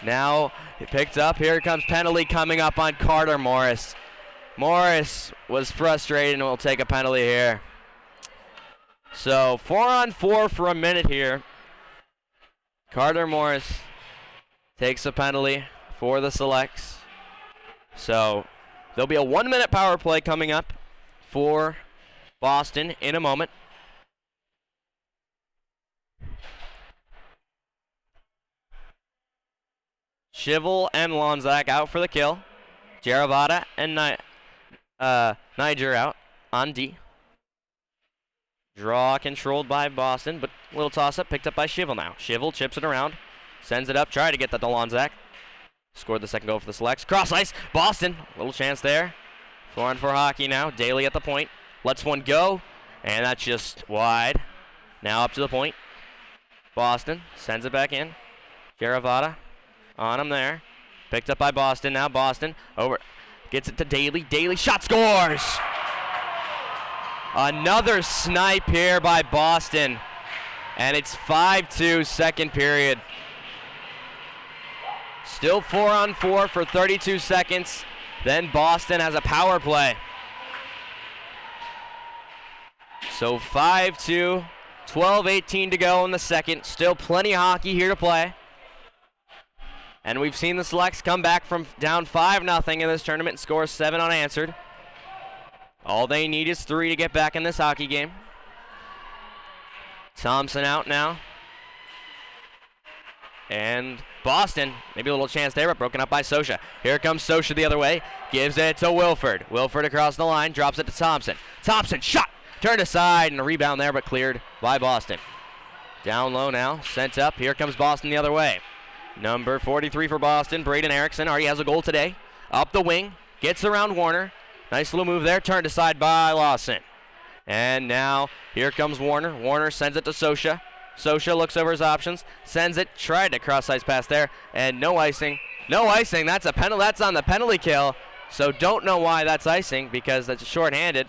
Now it picked up. Here comes penalty coming up on Carter Morris. Morris was frustrated and will take a penalty here. So 4-on-4 for a minute here. Carter Morris takes a penalty for the Selects. So there'll be a 1-minute power play coming up for Boston in a moment. Shivel and Lonzak out for the kill. Jaravada and Niger out on D. Draw controlled by Boston, but little toss-up picked up by Shivel now. Shivel chips it around, sends it up, try to get that to Lonzak. Scored the second goal for the Selects. Cross ice, Boston, little chance there. 4-on-4 hockey now, Daly at the point. Lets one go, and that's just wide. Now up to the point. Boston sends it back in. Jaravada on him there. Picked up by Boston. Now Boston over. Gets it to Daly. Daly shot, scores! Another snipe here by Boston. And it's 5-2 second period. Still 4-on-4 for 32 seconds. Then Boston has a power play. So 5-2, 12-18 to go in the second. Still plenty of hockey here to play. And we've seen the Selects come back from down 5-0 in this tournament and score 7 unanswered. All they need is 3 to get back in this hockey game. Thompson out now. And Boston, maybe a little chance there, but broken up by Sosha. Here comes Sosha the other way. Gives it to Wilford. Wilford across the line, drops it to Thompson. Thompson, shot! Turned aside, and a rebound there, but cleared by Boston. Down low now, sent up. Here comes Boston the other way. Number 43 for Boston, Braden Erickson, already has a goal today. Up the wing, gets around Warner. Nice little move there, turned aside by Lawson. And now, here comes Warner. Warner sends it to Sosha. Sosha looks over his options, sends it, tried to cross-ice pass there, and no icing. No icing, that's a penalty. That's on the penalty kill. So don't know why that's icing, because that's shorthanded.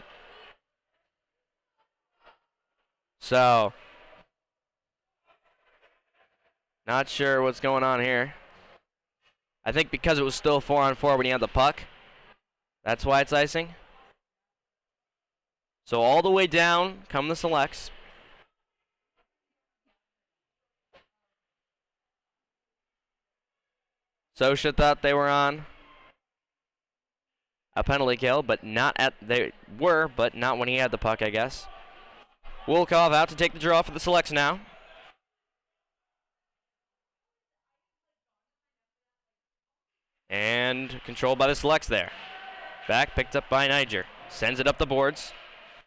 So, not sure what's going on here. I think because it was still 4-on-4 when he had the puck, that's why it's icing. So all the way down come the Selects. Sosha thought they were on a penalty kill, but not at they were, but not when he had the puck, I guess. Wolkov out to take the draw for the Selects now. And controlled by the Selects there. Back picked up by Niger. Sends it up the boards.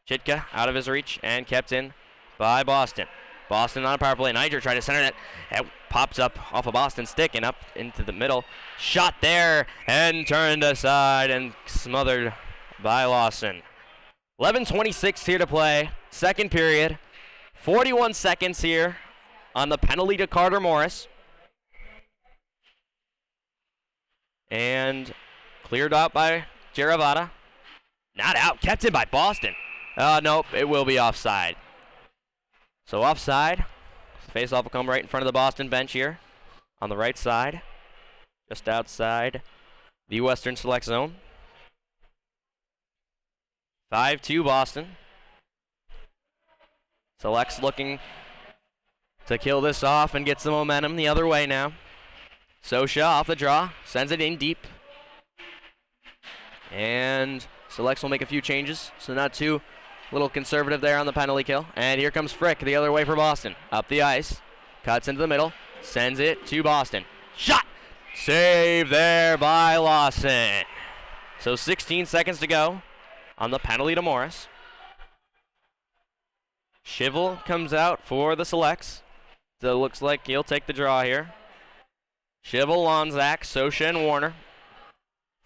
Chitka out of his reach and kept in by Boston. Boston on a power play. Niger tried to center it. It pops up off of Boston's stick and up into the middle. Shot there and turned aside and smothered by Lawson. 11:26 here to play. Second period. 41 seconds here on the penalty to Carter Morris. And cleared out by Jaravada. Not out. Kept in by Boston. Nope. It will be offside. So offside. Face-off will come right in front of the Boston bench here on the right side, just outside the Western Select Zone. 5-2 Boston. Selects looking to kill this off and get some momentum the other way now. Sosha off the draw, sends it in deep. And Selects will make a few changes, so not too little conservative there on the penalty kill. And here comes Frick the other way for Boston. Up the ice, cuts into the middle, sends it to Boston. Shot! Save there by Lawson. So 16 seconds to go on the penalty to Morris. Shivel comes out for the Selects. So it looks like he'll take the draw here. Shivel, Lonzak, Sosha, and Warner.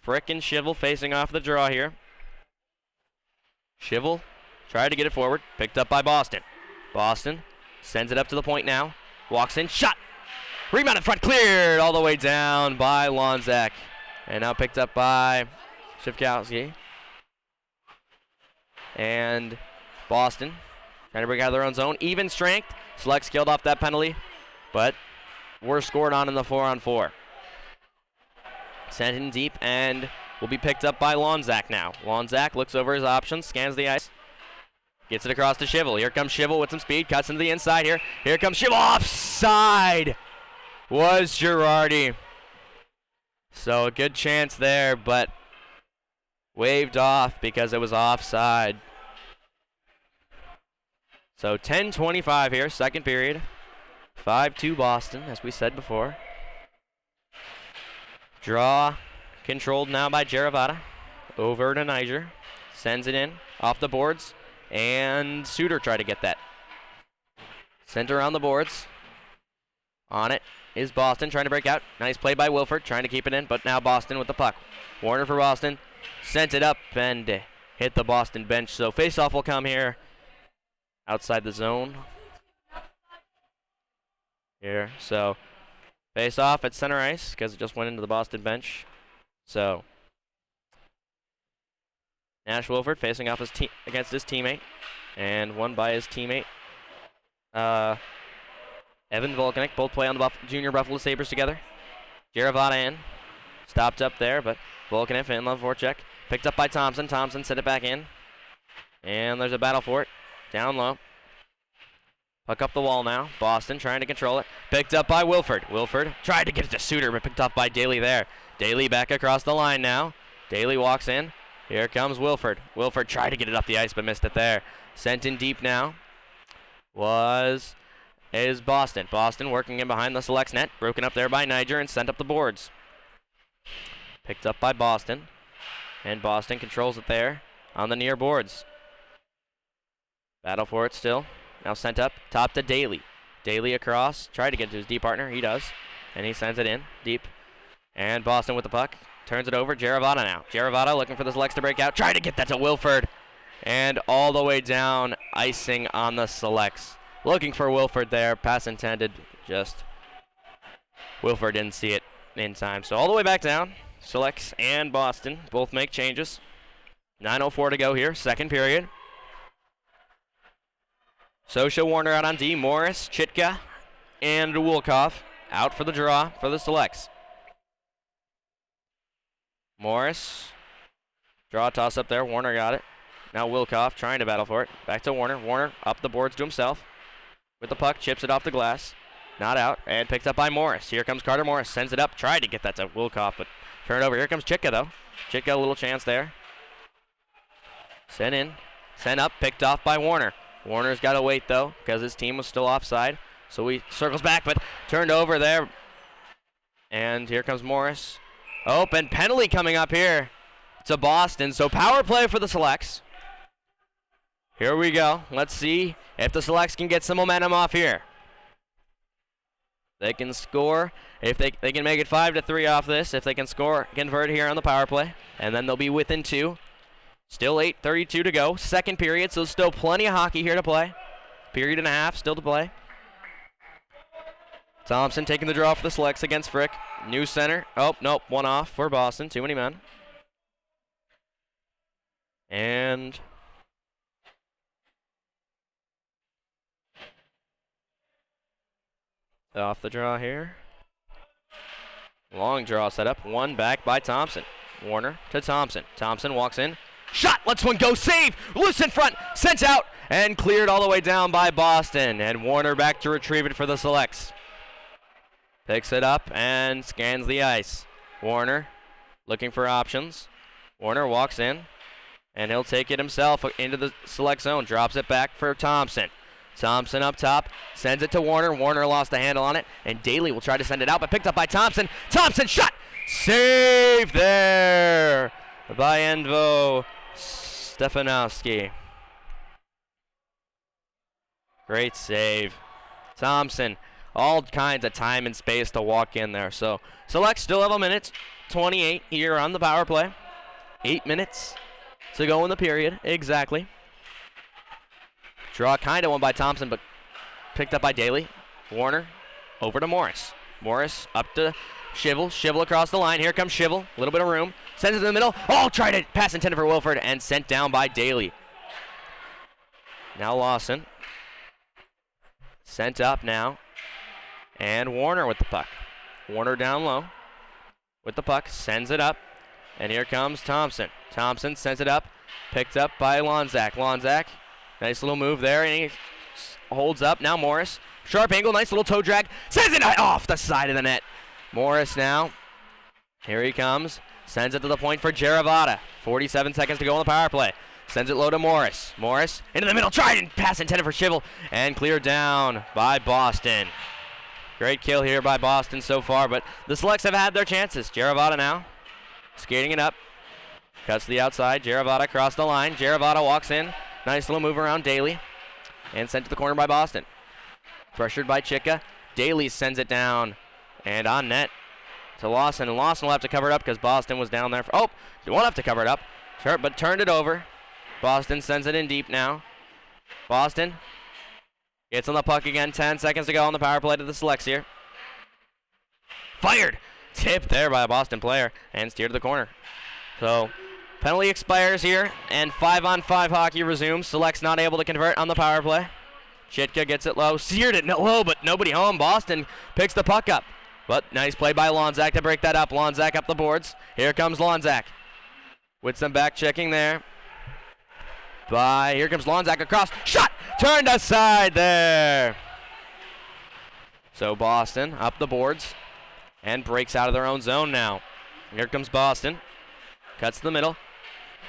Frick and Shivel facing off the draw here. Shivel tried to get it forward. Picked up by Boston. Boston sends it up to the point now. Walks in. Shot. Rebound in front. Cleared all the way down by Lonzak. And now picked up by Shivkowski. And Boston trying to break out of their own zone. Even strength. Selects killed off that penalty. But we're scored on in the 4-on-4. Sent in deep and will be picked up by Lonzak now. Lonzak looks over his options, scans the ice. Gets it across to Shivel. Here comes Shivel with some speed. Cuts into the inside here. Here comes Shivel. Offside was Girardi. So a good chance there, but waved off because it was offside. So 10:25 here, second period. 5-2 Boston, as we said before. Draw controlled now by Jaravata. Over to Niger. Sends it in off the boards. And Suter tried to get that. Sent around the boards. On it is Boston trying to break out. Nice play by Wilford trying to keep it in, but now Boston with the puck. Warner for Boston. Sent it up and hit the Boston bench. So face-off will come here outside the zone. Here, so face-off at center ice because it just went into the Boston bench. So Nash Wilford facing off against his teammate, and won by his teammate. Evan Volkanik, both play on the Junior Buffalo Sabres together. Jaravata in, stopped up there, but Volkanik in love forecheck. Picked up by Thompson. Thompson sent it back in, and there's a battle for it. Down low. Puck up the wall now. Boston trying to control it. Picked up by Wilford. Wilford tried to get it to Suter, but picked up by Daly there. Daly back across the line now. Daly walks in. Here comes Wilford. Wilford tried to get it up the ice, but missed it there. Sent in deep now is Boston. Boston working in behind the Selects net. Broken up there by Niger and sent up the boards. Picked up by Boston. And Boston controls it there on the near boards. Battle for it still. Now sent up, top to Daly. Daly across, tried to get to his deep partner. He does. And he sends it in deep. And Boston with the puck. Turns it over. Jaravata now. Jaravata looking for the Selects to break out. Trying to get that to Wilford. And all the way down, icing on the Selects. Looking for Wilford there. Pass intended. Just Wilford didn't see it in time. So all the way back down. Selects and Boston both make changes. 9:04 to go here. Second period. Sosha Warner out on D. Morris, Chitka, and Wolkoff out for the draw for the Selects. Morris, draw toss up there. Warner got it. Now Wolkoff trying to battle for it. Back to Warner. Warner up the boards to himself. With the puck, chips it off the glass. Not out, and picked up by Morris. Here comes Carter Morris. Sends it up. Tried to get that to Wolkoff, but turned over. Here comes Chitka, though. Chitka, a little chance there. Sent in. Sent up. Picked off by Warner. Warner's got to wait, though, because his team was still offside. So he circles back, but turned over there. And here comes Morris. Oh, and penalty coming up here to Boston. So power play for the Selects. Here we go. Let's see if the Selects can get some momentum off here. They can score. If they can make it 5-3 off this, if they can score, convert here on the power play, and then they'll be within 2. Still 8:32 to go. Second period, so still plenty of hockey here to play. Period and a half still to play. Thompson taking the draw for the Selects against Frick. New center. Oh, nope. One off for Boston. Too many men. And off the draw here. Long draw set up. One back by Thompson. Warner to Thompson. Thompson walks in. Shot. Lets one go. Save. Loose in front. Sent out. And cleared all the way down by Boston. And Warner back to retrieve it for the Selects. Picks it up and scans the ice. Warner looking for options. Warner walks in. And he'll take it himself into the Select zone. Drops it back for Thompson. Thompson up top. Sends it to Warner. Warner lost the handle on it. And Daly will try to send it out, but picked up by Thompson. Thompson shot. Save there by Envo Stefanowski. Great save. Thompson, all kinds of time and space to walk in there. So Select still have a minute 28 here on the power play. 8 minutes to go in the period, exactly. Draw kind of won by Thompson, but picked up by Daly. Warner over to Morris. Morris up to Shivel. Shivel across the line. Here comes Shivel. A little bit of room. Sends it in the middle. Oh, tried to pass intended for Wilford and sent down by Daly. Now Lawson. Sent up now. And Warner with the puck. Warner down low. with the puck, sends it up, and here comes Thompson. Thompson sends it up, picked up by Lonzak. Lonzak, nice little move there, and he holds up. Now Morris, sharp angle, nice little toe drag, sends it off the side of the net. Morris now, here he comes, sends it to the point for Jaravada. 47 seconds to go on the power play. Sends it low to Morris. Morris into the middle, tried and pass intended for Shivel, and cleared down by Boston. Great kill here by Boston so far, but the Selects have had their chances. Jaravada now, skating it up, cuts to the outside. Jaravada across the line. Jaravada walks in, nice little move around Daly, and sent to the corner by Boston. Pressured by Chika. Daly sends it down, and on net to Lawson, and Lawson will have to cover it up because Boston was down there. They won't have to cover it up, but turned it over. Boston sends it in deep now. Boston gets on the puck again. 10 seconds to go on the power play to the Selects here. Fired! Tipped there by a Boston player and steered to the corner. So penalty expires here, and 5-on-5 hockey resumes. Selects not able to convert on the power play. Chitka gets it low. Seared it low, but nobody home. Boston picks the puck up. But nice play by Lonzak to break that up. Lonzak up the boards. Here comes Lonzak with some back checking there. Here comes Lonzak across. Shot! Turned aside there. So Boston up the boards and breaks out of their own zone now. Here comes Boston. Cuts to the middle.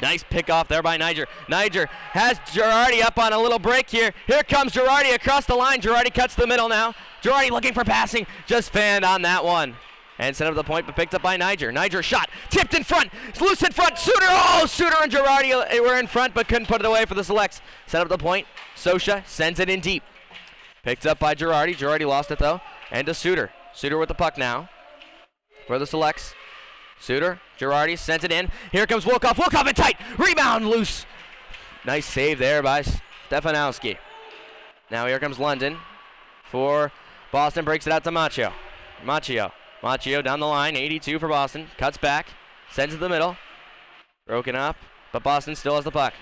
Nice pick off there by Niger. Niger has Girardi up on a little break here. Here comes Girardi across the line. Girardi cuts the middle now. Girardi looking for passing. Just fanned on that one. And sent up the point, but picked up by Niger. Niger shot. Tipped in front. It's loose in front. Suter. Oh, Suter and Girardi were in front, but couldn't put it away for the Selects. Set up the point. Sosha sends it in deep. Picked up by Girardi. Girardi lost it, though. And to Suter. Suter with the puck now for the Selects. Suter. Girardi sends it in. Here comes Wilkoff. Wilkoff in tight. Rebound loose. Nice save there by Stefanowski. Now here comes London for Boston. Breaks it out to Macchio. Macchio down the line, 82 for Boston. Cuts back, sends it to the middle. Broken up, but Boston still has the puck.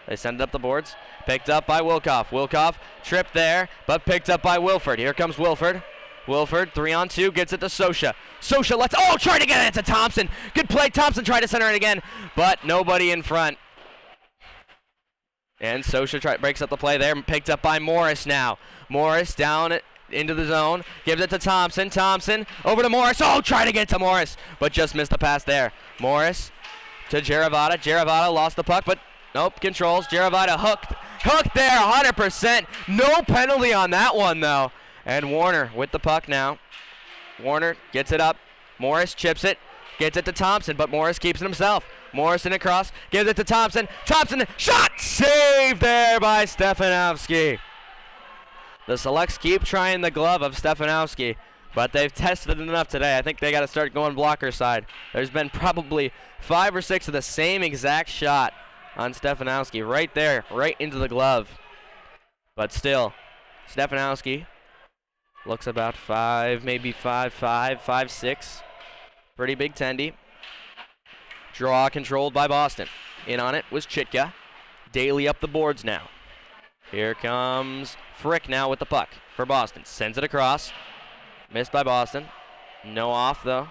They send it up the boards. Picked up by Wilkoff. Wilkoff tripped there, but picked up by Wilford. Here comes Wilford. Wilford, 3-on-2, gets it to Sosha. Sosha try to get it to Thompson. Good play. Thompson tried to center it again, but nobody in front. And Sosha breaks up the play there, picked up by Morris now. Morris down into the zone, gives it to Thompson. Thompson over to Morris. Try to get it to Morris, but just missed the pass there. Morris to Jaravada. Jaravada lost the puck, but nope, controls. Jaravada hooked there, 100%. No penalty on that one though. And Warner with the puck now. Warner gets it up. Morris chips it, gets it to Thompson, but Morris keeps it himself. Morrison across, gives it to Thompson. Thompson shot, saved there by Stefanowski. The Selects keep trying the glove of Stefanowski, but they've tested it enough today. I think they got to start going blocker side. There's been probably 5 or 6 of the same exact shot on Stefanowski right there, right into the glove. But still, Stefanowski looks about 5, maybe 5'5", 5'6". Pretty big tendy. Draw controlled by Boston. In on it was Chitka. Daly up the boards now. Here comes Frick now with the puck for Boston. Sends it across. Missed by Boston. No off, though.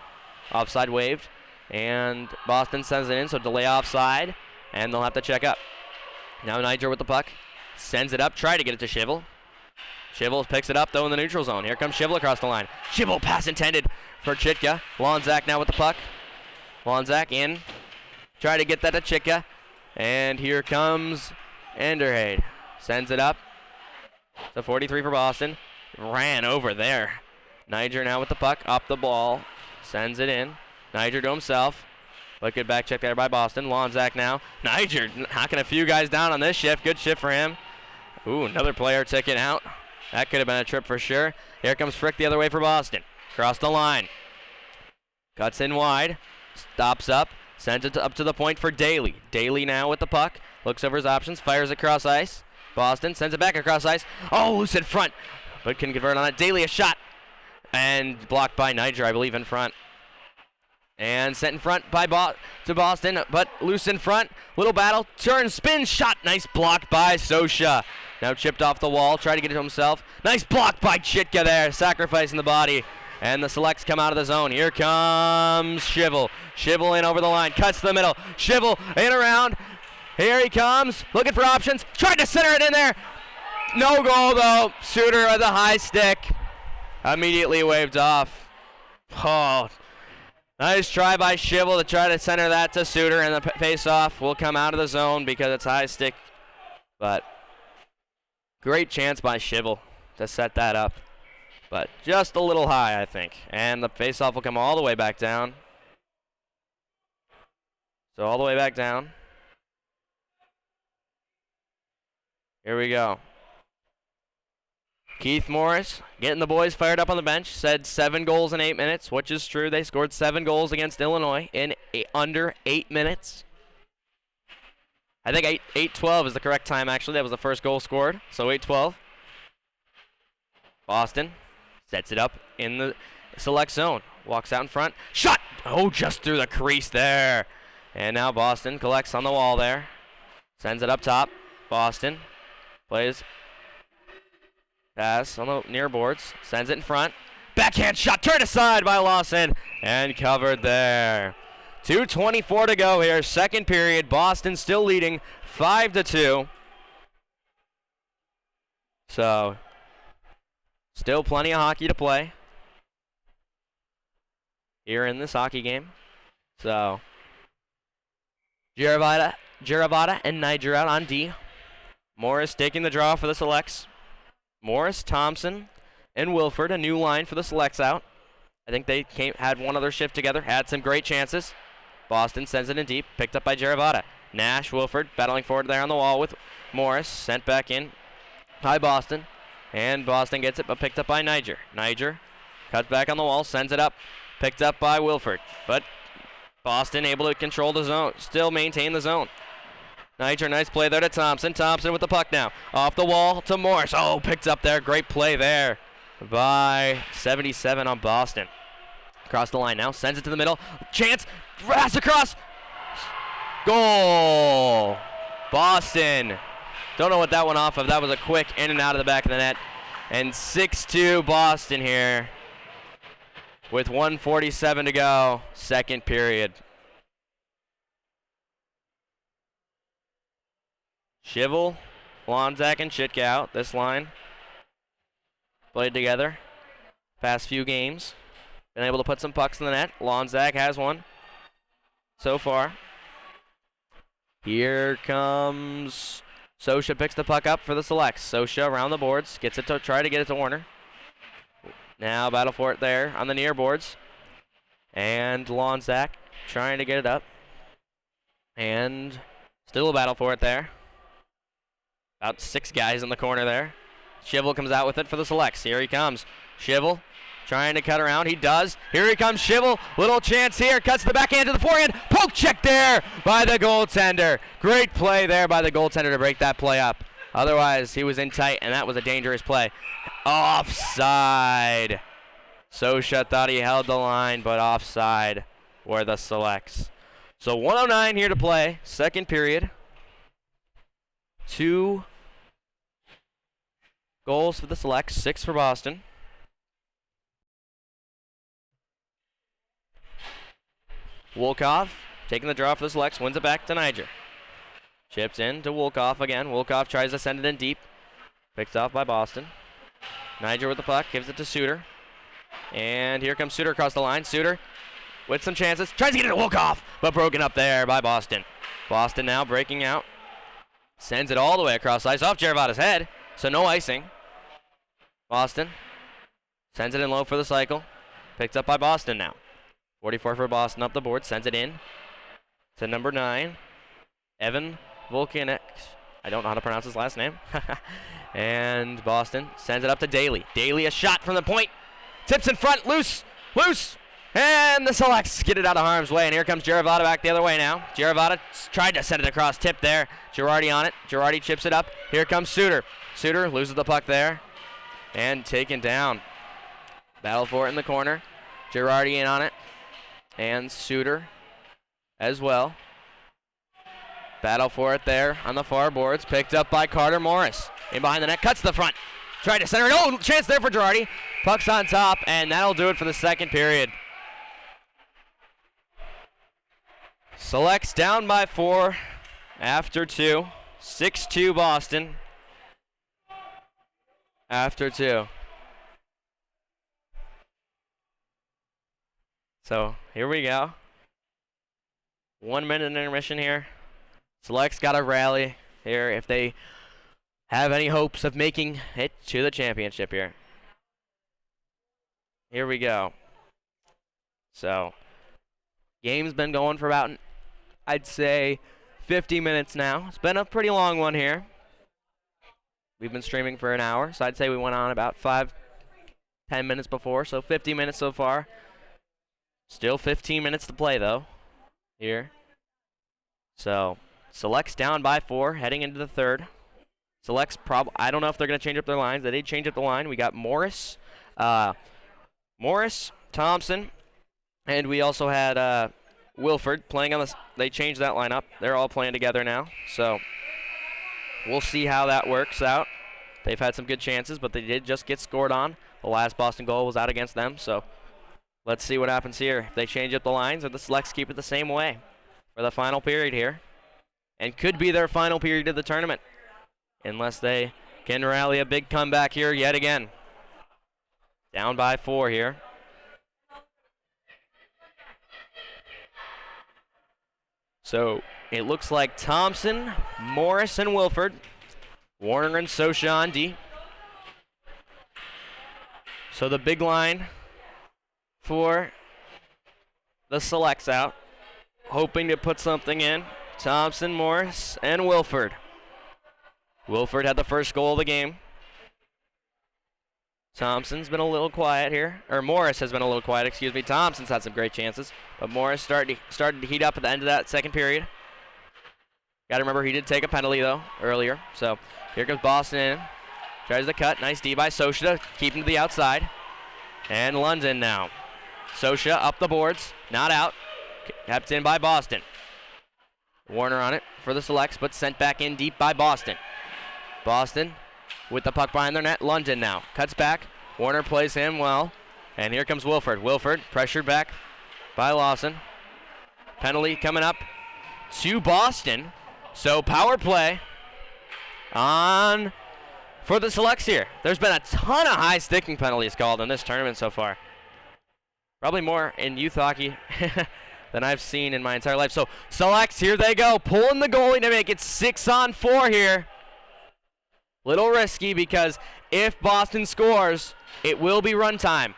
Offside waved. And Boston sends it in, so delay offside. And they'll have to check up. Now Niger with the puck. Sends it up. Try to get it to Shivel. Shivel picks it up, though, in the neutral zone. Here comes Shivel across the line. Shivel pass intended for Chitka. Lonzak now with the puck. Lonzak in. Try to get that to Chitka. And here comes Enderhade. Sends it up. So 43 for Boston. Ran over there. Niger now with the puck. Up the ball. Sends it in. Niger to himself. But good back check there by Boston. Lonzak now. Niger knocking a few guys down on this shift. Good shift for him. Ooh, another player taken out. That could have been a trip for sure. Here comes Frick the other way for Boston. Across the line. Cuts in wide. Stops up. Sends it up to the point for Daly. Daly now with the puck. Looks over his options. Fires across ice. Boston sends it back across ice. Loose in front. But couldn't convert on it. Daly a shot. And blocked by Niger, I believe, in front. And sent in front by to Boston, but loose in front. Little battle. Turn, spin, shot. Nice block by Sosha. Now chipped off the wall. Tried to get it to himself. Nice block by Chitka there. Sacrificing the body And the selects come out of the zone. Here comes Shivel. Shivel in over the line. Cuts the middle. Shivel in around. Here he comes. Looking for options. Tried to center it in there. No goal, though. Suter with a high stick. Immediately waved off. Oh, nice try by Shivel to try to center that to Suter, and the face-off will come out of the zone because it's high stick. But great chance by Shivel to set that up. But just a little high, I think. And the face-off will come all the way back down. So all the way back down. Here we go. Keith Morris getting the boys fired up on the bench. Said 7 goals in 8 minutes, which is true. They scored 7 goals against Illinois in under 8 minutes. I think 8:12 is the correct time, actually. That was the first goal scored. So 8:12. Boston sets it up in the select zone. Walks out in front. Shot! Oh, just through the crease there. And now Boston collects on the wall there. Sends it up top. Boston plays pass on the near boards. Sends it in front. Backhand shot turned aside by Lawson and covered there. 2:24 to go here. Second period. Boston still leading 5-2. So still plenty of hockey to play here in this hockey game. So Giravata and Niger out on D. Morris taking the draw for the selects. Morris, Thompson, and Wilford, a new line for the selects out. I think they had one other shift together, had some great chances. Boston sends it in deep, picked up by Giravata. Nash, Wilford, battling forward there on the wall with Morris, sent back in by Boston. And Boston gets it, but picked up by Niger. Niger cuts back on the wall, sends it up, picked up by Wilford. But Boston able to control the zone, still maintain the zone. Niger, nice play there to Thompson. Thompson with the puck now. Off the wall to Morris. Oh, picked up there. Great play there by 77 on Boston. Across the line now. Sends it to the middle. Chance. Pass across. Goal. Boston. Don't know what that went off of. That was a quick in and out of the back of the net. And 6-2 Boston here with 1:47 to go. Second period. Shivel, Lonzak, and Chitka out. This line played together past few games. Been able to put some pucks in the net. Lonzak has one so far. Here comes Sosha, picks the puck up for the selects. Sosha around the boards, gets it to try to get it to Warner. Now battle for it there on the near boards. And Lonzak trying to get it up. And still a battle for it there. About 6 guys in the corner there. Shivel comes out with it for the selects. Here he comes. Shivel trying to cut around. He does. Here he comes, Shivel. Little chance here. Cuts the backhand to the forehand. Poke check there by the goaltender. Great play there by the goaltender to break that play up. Otherwise, he was in tight, and that was a dangerous play. Offside. Sosha thought he held the line, but offside were the selects. So 1:09 here to play. Second period. 2 goals for the selects, 6 for Boston. Wolkoff taking the draw for the selects, wins it back to Niger. Chips in to Wolkoff again. Wolkoff tries to send it in deep. Picked off by Boston. Niger with the puck, gives it to Suter. And here comes Suter across the line. Suter with some chances. Tries to get it to Wolkoff, but broken up there by Boston. Boston now breaking out. Sends it all the way across ice off Giravata's head, so no icing. Boston sends it in low for the cycle. Picked up by Boston now. 44 for Boston up the board, sends it in to number 9, Evan Volkanek. I don't know how to pronounce his last name. And Boston sends it up to Daly. Daly, a shot from the point. Tips in front, loose. And the selects get it out of harm's way, and here comes Giravata back the other way now. Giravata tried to send it across, tip there. Girardi on it. Girardi chips it up. Here comes Suter. Suter loses the puck there and taken down. Battle for it in the corner. Girardi in on it. And Suter as well. Battle for it there on the far boards. Picked up by Carter Morris. In behind the net, cuts the front. Tried to center it. Oh, chance there for Girardi. Puck's on top, and that'll do it for the second period. Selects down by 4 after 2. 6-2 Boston after 2. So here we go. 1 minute intermission here. Select's got to rally here if they have any hopes of making it to the championship here. Here we go. So, game's been going for about, I'd say, 50 minutes now. It's been a pretty long one here. We've been streaming for an hour, so I'd say we went on about 5-10 minutes before, so 50 minutes so far. Still 15 minutes to play, though, here. So, Select's down by 4, heading into the third. Select's I don't know if they're going to change up their lines. They did change up the line. We got Morris, Thompson, and we also had Wilford playing on the. They changed that lineup. They're all playing together now. So we'll see how that works out. They've had some good chances, but they did just get scored on. The last Boston goal was out against them. So let's see what happens here. If they change up the lines or the Selects keep it the same way for the final period here, and could be their final period of the tournament. Unless they can rally a big comeback here yet again. Down by 4 here. So it looks like Thompson, Morris, and Wilford. Warner and Sosha on D. So the big line for the Selects out. Hoping to put something in. Thompson, Morris, and Wilford. Wilford had the first goal of the game. Thompson's been a little quiet here. Or Morris has been a little quiet, excuse me. Thompson's had some great chances. But Morris started to heat up at the end of that second period. Got to remember he did take a penalty, though, earlier. So here comes Boston in. Tries the cut. Nice D by Sosha to keep him to the outside. And London now. Sosha up the boards. Not out. Kept in by Boston. Warner on it for the Selects, but sent back in deep by Boston. Boston with the puck behind their net. London now cuts back. Warner plays him well. And here comes Wilford. Wilford pressured back by Lawson. Penalty coming up to Boston. So power play on for the Selects here. There's been a ton of high sticking penalties called in this tournament so far. Probably more in youth hockey than I've seen in my entire life. So Selects, here they go. Pulling the goalie to make it 6-on-4 here. Little risky because if Boston scores, it will be run time.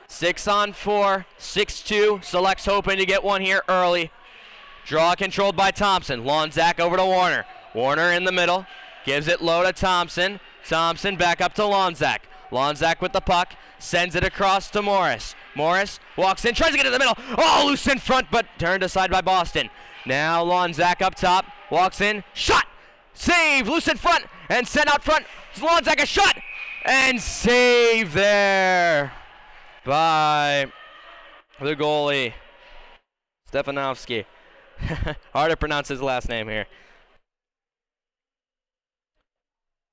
6-on-4, 6-2. Selects hoping to get one here early. Draw controlled by Thompson. Lonzak over to Warner. Warner in the middle. Gives it low to Thompson. Thompson back up to Lonzak. Lonzak with the puck. Sends it across to Morris. Morris walks in, tries to get in the middle. Oh, loose in front, but turned aside by Boston. Now Lonzak up top. Walks in. Shot! Save! Loose in front and sent out front. Lonzak a shot! And save there by the goalie, Stefanovsky. Hard to pronounce his last name here.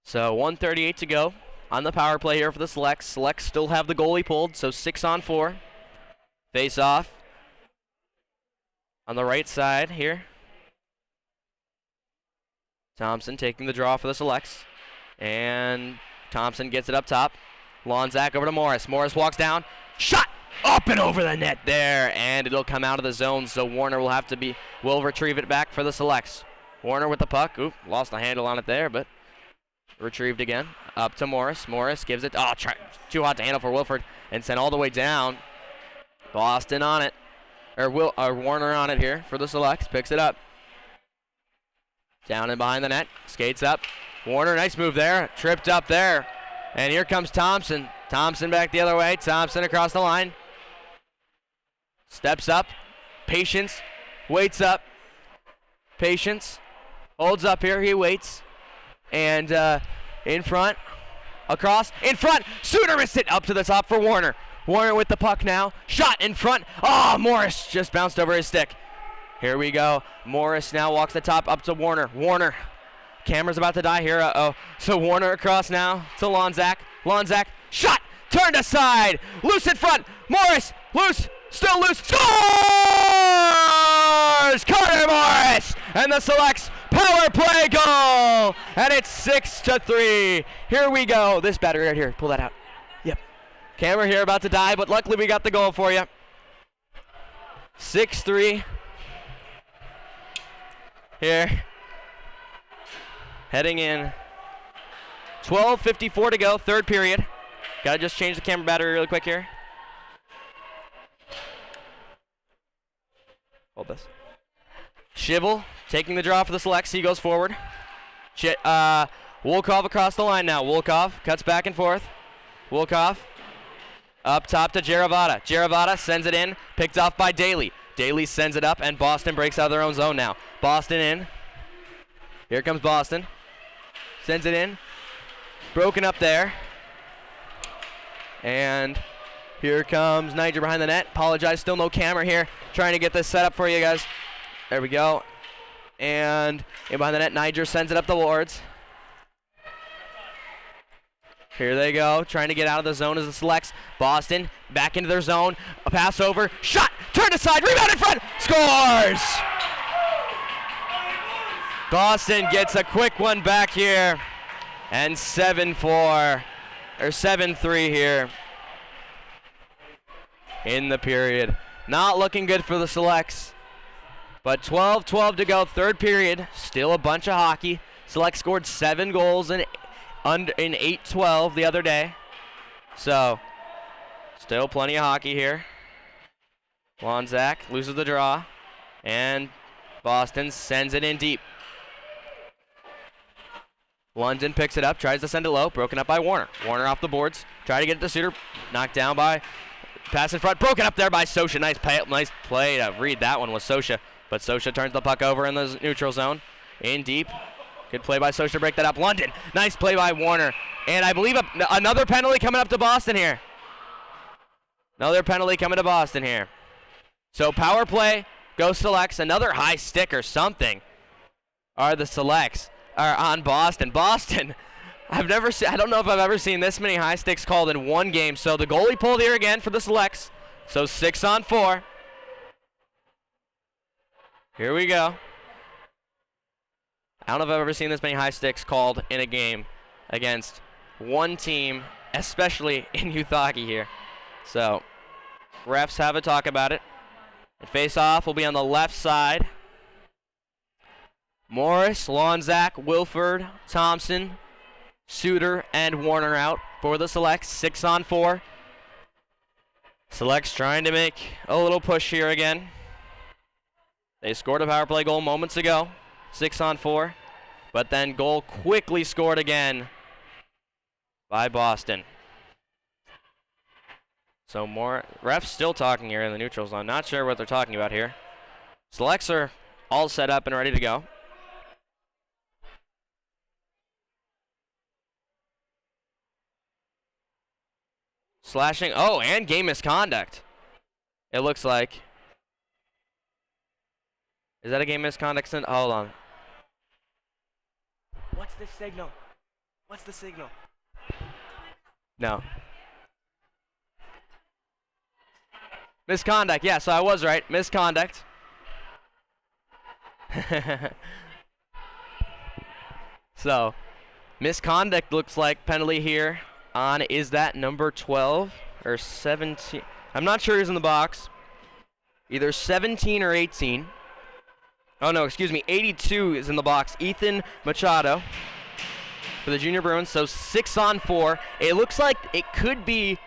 So 1:38 to go on the power play here for the Selects. Selects still have the goalie pulled, so 6-on-4. Face off on the right side here. Thompson taking the draw for the Selects. And Thompson gets it up top. Lonzak over to Morris. Morris walks down. Shot! Up and over the net there. And it'll come out of the zone, so Warner will retrieve it back for the Selects. Warner with the puck. Oop, lost the handle on it there, but retrieved again. Up to Morris. Morris gives it. Oh, too hot to handle for Wilford. And sent all the way down. Boston on it. Or Warner on it here for the Selects. Picks it up. Down and behind the net. Skates up. Warner, nice move there. Tripped up there. And here comes Thompson. Thompson back the other way. Thompson across the line. Steps up. Patience. Waits up. Patience. Holds up here. He waits. And in front. Across. In front. Suter missed it. Up to the top for Warner. Warner with the puck now. Shot in front. Oh, Morris just bounced over his stick. Here we go. Morris now walks the top up to Warner. Warner Camera's about to die here. Uh-oh. So Warner across now to Lonzak. Lonzak, shot! Turned aside! Loose in front! Morris! Loose! Still loose! Scores! Carter Morris! And the Selects power play goal! And it's 6-3. Here we go. This battery right here. Pull that out. Yep. Camera here about to die, but luckily we got the goal for you. 6-3. Here. Heading in. 12:54 to go, third period. Gotta just change the camera battery really quick here. Hold this. Shivel taking the draw for the Selects. He goes forward. Wolkov across the line now. Wolkov cuts back and forth. Wolkov up top to Jaravada. Jaravada sends it in. Picked off by Daly. Daly sends it up, and Boston breaks out of their own zone now. Boston in. Here comes Boston. Sends it in. Broken up there. And here comes Niger behind the net. Apologize, still no camera here. Trying to get this set up for you guys. There we go. And in behind the net, Niger sends it up the boards. Here they go, trying to get out of the zone as it selects. Boston back into their zone. A pass over. Shot! Turned aside. Rebound in front. Scores! Boston gets a quick one back here. And 7-4. Or 7-3 here in the period. Not looking good for the Selects. But 12-12 to go, third period. Still a bunch of hockey. Select scored 7 goals in 8-12 the other day. So, still plenty of hockey here. Lonzak loses the draw. And Boston sends it in deep. London picks it up, tries to send it low, broken up by Warner. Warner off the boards, try to get it to Suter, knocked down by, pass in front, broken up there by Sosha. Nice play to read that one was Sosha, but Sosha turns the puck over in the neutral zone, in deep. Good play by Sosha to break that up. London, nice play by Warner, and I believe another penalty coming up to Boston here. Another penalty coming to Boston here. So power play, go Selects, another high stick or something are the Selects. Are on Boston. Boston, I don't know if I've ever seen this many high sticks called in one game. So the goalie pulled here again for the Selects. So 6-on-4. Here we go. I don't know if I've ever seen this many high sticks called in a game against one team, especially in youth hockey here. So refs have a talk about it. And face-off will be on the left side. Morris, Lonzak, Wilford, Thompson, Suter, and Warner out for the Selects. 6-on-4. Selects trying to make a little push here again. They scored a power play goal moments ago. 6-on-4. But then goal quickly scored again by Boston. So more refs still talking here in the neutral zone. Not sure what they're talking about here. Selects are all set up and ready to go. Slashing. Oh, and game misconduct. It looks like. Is that a game misconduct? Hold on. What's the signal? What's the signal? No. Misconduct. Yeah, so I was right. Misconduct. So, misconduct looks like penalty here. On is that number 12 or 17? I'm not sure who's in the box. Either 17 or 18. Oh no, excuse me. 82 is in the box. Ethan Machado for the Junior Bruins. So 6-on-4. It looks like it could be.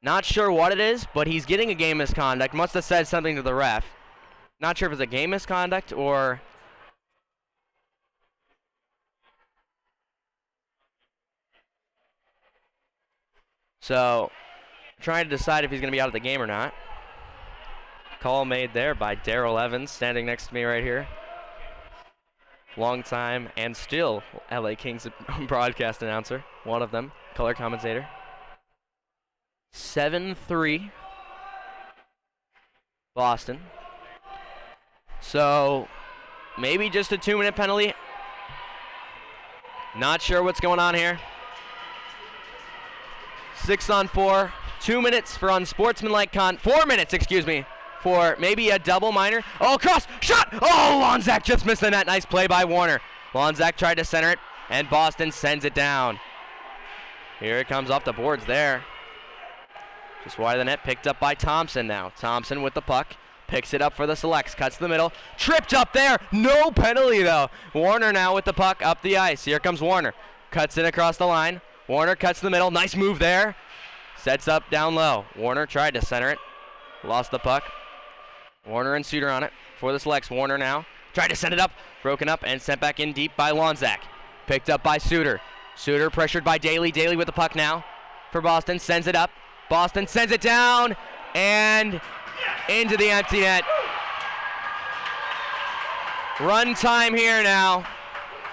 Not sure what it is, but he's getting a game misconduct. Must have said something to the ref. Not sure if it's a game misconduct or. So, trying to decide if he's going to be out of the game or not. Call made there by Daryl Evans, standing next to me right here. Long time and still LA Kings broadcast announcer. One of them, color commentator. 7-3. Boston. So, maybe just a 2-minute penalty. Not sure what's going on here. 6-on-4. 2 minutes for unsportsmanlike 4 minutes, excuse me, for maybe a double minor. Oh, cross, shot! Oh, Lonzak just missed the net. Nice play by Warner. Lonzak tried to center it, and Boston sends it down. Here it comes off the boards there. Just wide of the net, picked up by Thompson now. Thompson with the puck, picks it up for the Selects, cuts the middle, tripped up there. No penalty, though. Warner now with the puck up the ice. Here comes Warner. Cuts it across the line. Warner cuts the middle. Nice move there. Sets up down low. Warner tried to center it. Lost the puck. Warner and Suter on it for the Selects. Warner now tried to send it up. Broken up and sent back in deep by Lonzak. Picked up by Suter. Suter pressured by Daly. Daly with the puck now for Boston. Sends it up. Boston sends it down and into the empty net. Run time here now.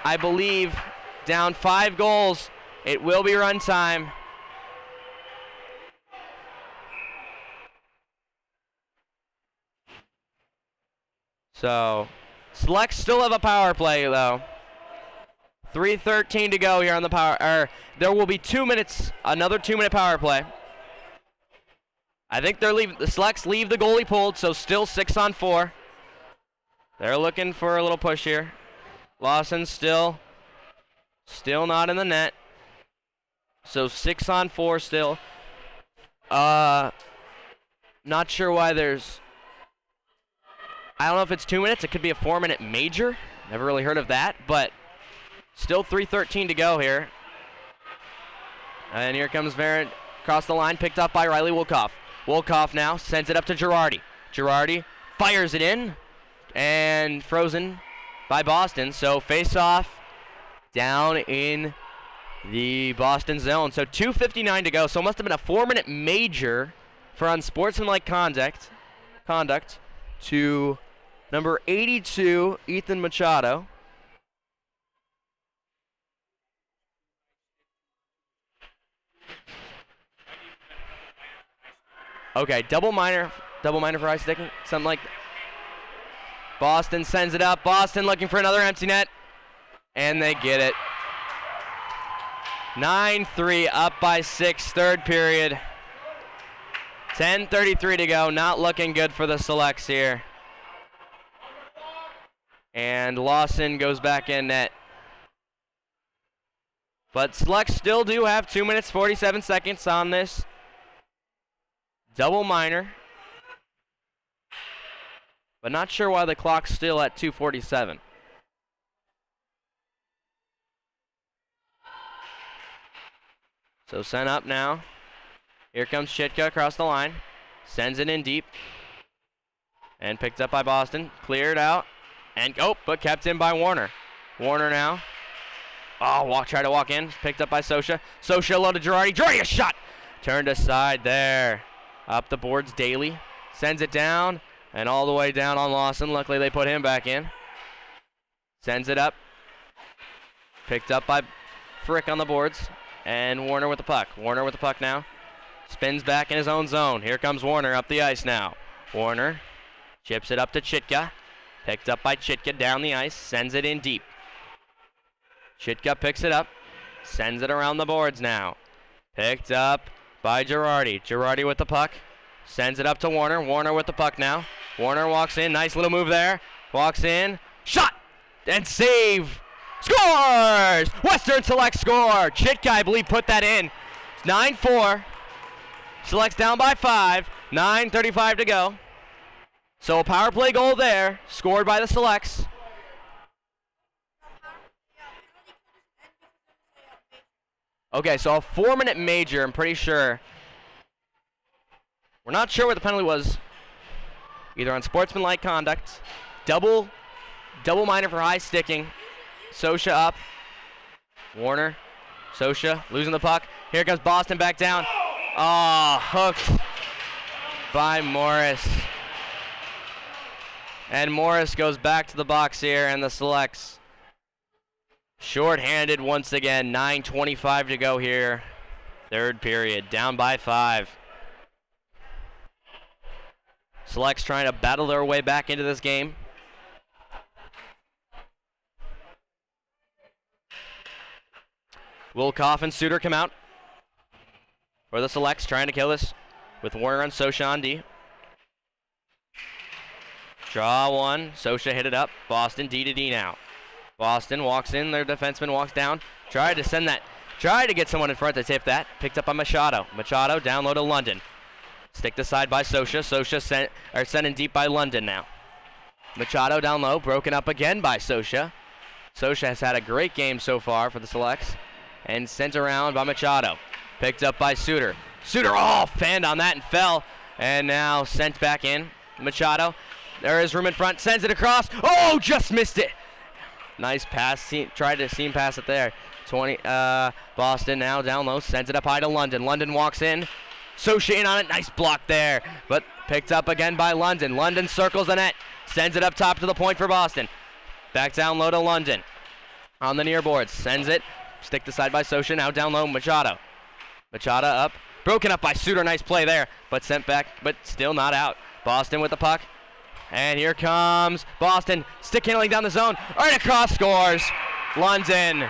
I believe down 5 goals. It will be run time. So, Selects still have a power play though. 3:13 to go here on the power. There will be 2 minutes, another 2-minute power play. I think they're leaving. The Selects leave the goalie pulled, so still 6-on-4. They're looking for a little push here. Lawson still not in the net. So 6-on-4 still. Not sure why there's. I don't know if it's 2 minutes. It could be a 4-minute major. Never really heard of that, but still 3:13 to go here. And here comes Varent across the line, picked up by Riley Wolkoff. Wolkoff now sends it up to Girardi. Girardi fires it in and frozen by Boston. So face off down in the Boston zone. So 2:59 to go. So it must have been a 4-minute major for unsportsmanlike conduct to number 82, Ethan Machado. Okay, double minor for ice sticking, something like that. Boston sends it up. Boston looking for another empty net, and they get it. 9-3, up by 6, third period. 10:33 to go, not looking good for the Selects here. And Lawson goes back in net. But Selects still do have 2 minutes, 47 seconds on this double minor. But not sure why the clock's still at 2:47. So sent up now. Here comes Chitka across the line. Sends it in deep. And picked up by Boston. Cleared out. And but kept in by Warner. Warner now. Try to walk in. Picked up by Sosha. Sosha low to Girardi. Girardi, a shot! Turned aside there. Up the boards, Daly. Sends it down. And all the way down on Lawson. Luckily they put him back in. Sends it up. Picked up by Frick on the boards. And Warner with the puck. Warner with the puck now. Spins back in his own zone. Here comes Warner up the ice now. Warner chips it up to Chitka. Picked up by Chitka down the ice. Sends it in deep. Chitka picks it up. Sends it around the boards now. Picked up by Girardi. Girardi with the puck. Sends it up to Warner. Warner with the puck now. Warner walks in. Nice little move there. Walks in. Shot! And save! Scores! Western Select score! Chitka, I believe, put that in. 9-4. Selects down by 5. 9:35 to go. So a power play goal there, scored by the Selects. Okay, so a 4-minute major, I'm pretty sure. We're not sure what the penalty was. Either on sportsmanlike conduct, double minor for high sticking. Sosha up. Warner. Sosha losing the puck. Here comes Boston back down. Hooked by Morris. And Morris goes back to the box here, and the Selects short-handed once again. 9:25 to go here. Third period, down by 5. Selects trying to battle their way back into this game. Wilkoff and Suter come out for the selects, trying to kill this with Warner and Sosha on D. Draw one. Sosha hit it up. Boston D to D now. Boston walks in. Their defenseman walks down. Tried to send that. Tried to get someone in front to tip that. Picked up by Machado. Machado down low to London. Stick to side by Sosha. Sosha sent in deep by London now. Machado down low. Broken up again by Sosha. Sosha has had a great game so far for the selects. And sent around by Machado. Picked up by Suter. Suter, fanned on that and fell. And now sent back in. Machado. There is room in front. Sends it across. Oh, just missed it. Nice pass. Tried to seam pass it there. Boston now down low. Sends it up high to London. London walks in. Sosha in on it. Nice block there. But picked up again by London. London circles the net. Sends it up top to the point for Boston. Back down low to London. On the near boards. Sends it. Stick to side by Sosha. Now down low. Machado. Machado up. Broken up by Suter. Nice play there. But sent back. But still not out. Boston with the puck. And here comes Boston. Stick handling down the zone. Right across, scores. London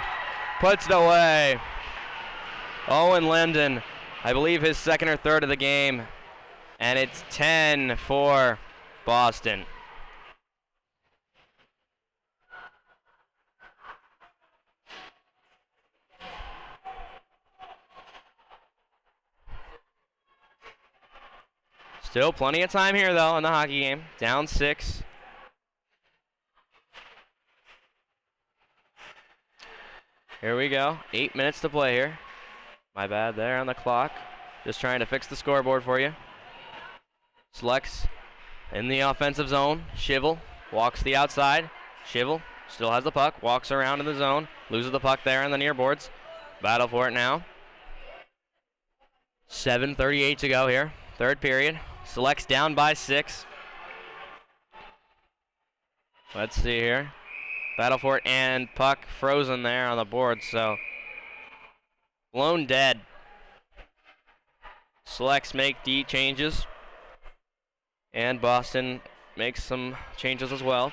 puts it away. Owen Linden, I believe his second or third of the game. And it's 10 for Boston. Still plenty of time here, though, in the hockey game. Down 6. Here we go. 8 minutes to play here. My bad there on the clock. Just trying to fix the scoreboard for you. Selects in the offensive zone. Shivel walks the outside. Shivel still has the puck. Walks around in the zone. Loses the puck there on the near boards. Battle for it now. 7:38 to go here. Third period. Selects down by 6. Let's see here. Battle for it and puck frozen there on the board, so blown dead. Selects make D changes. And Boston makes some changes as well.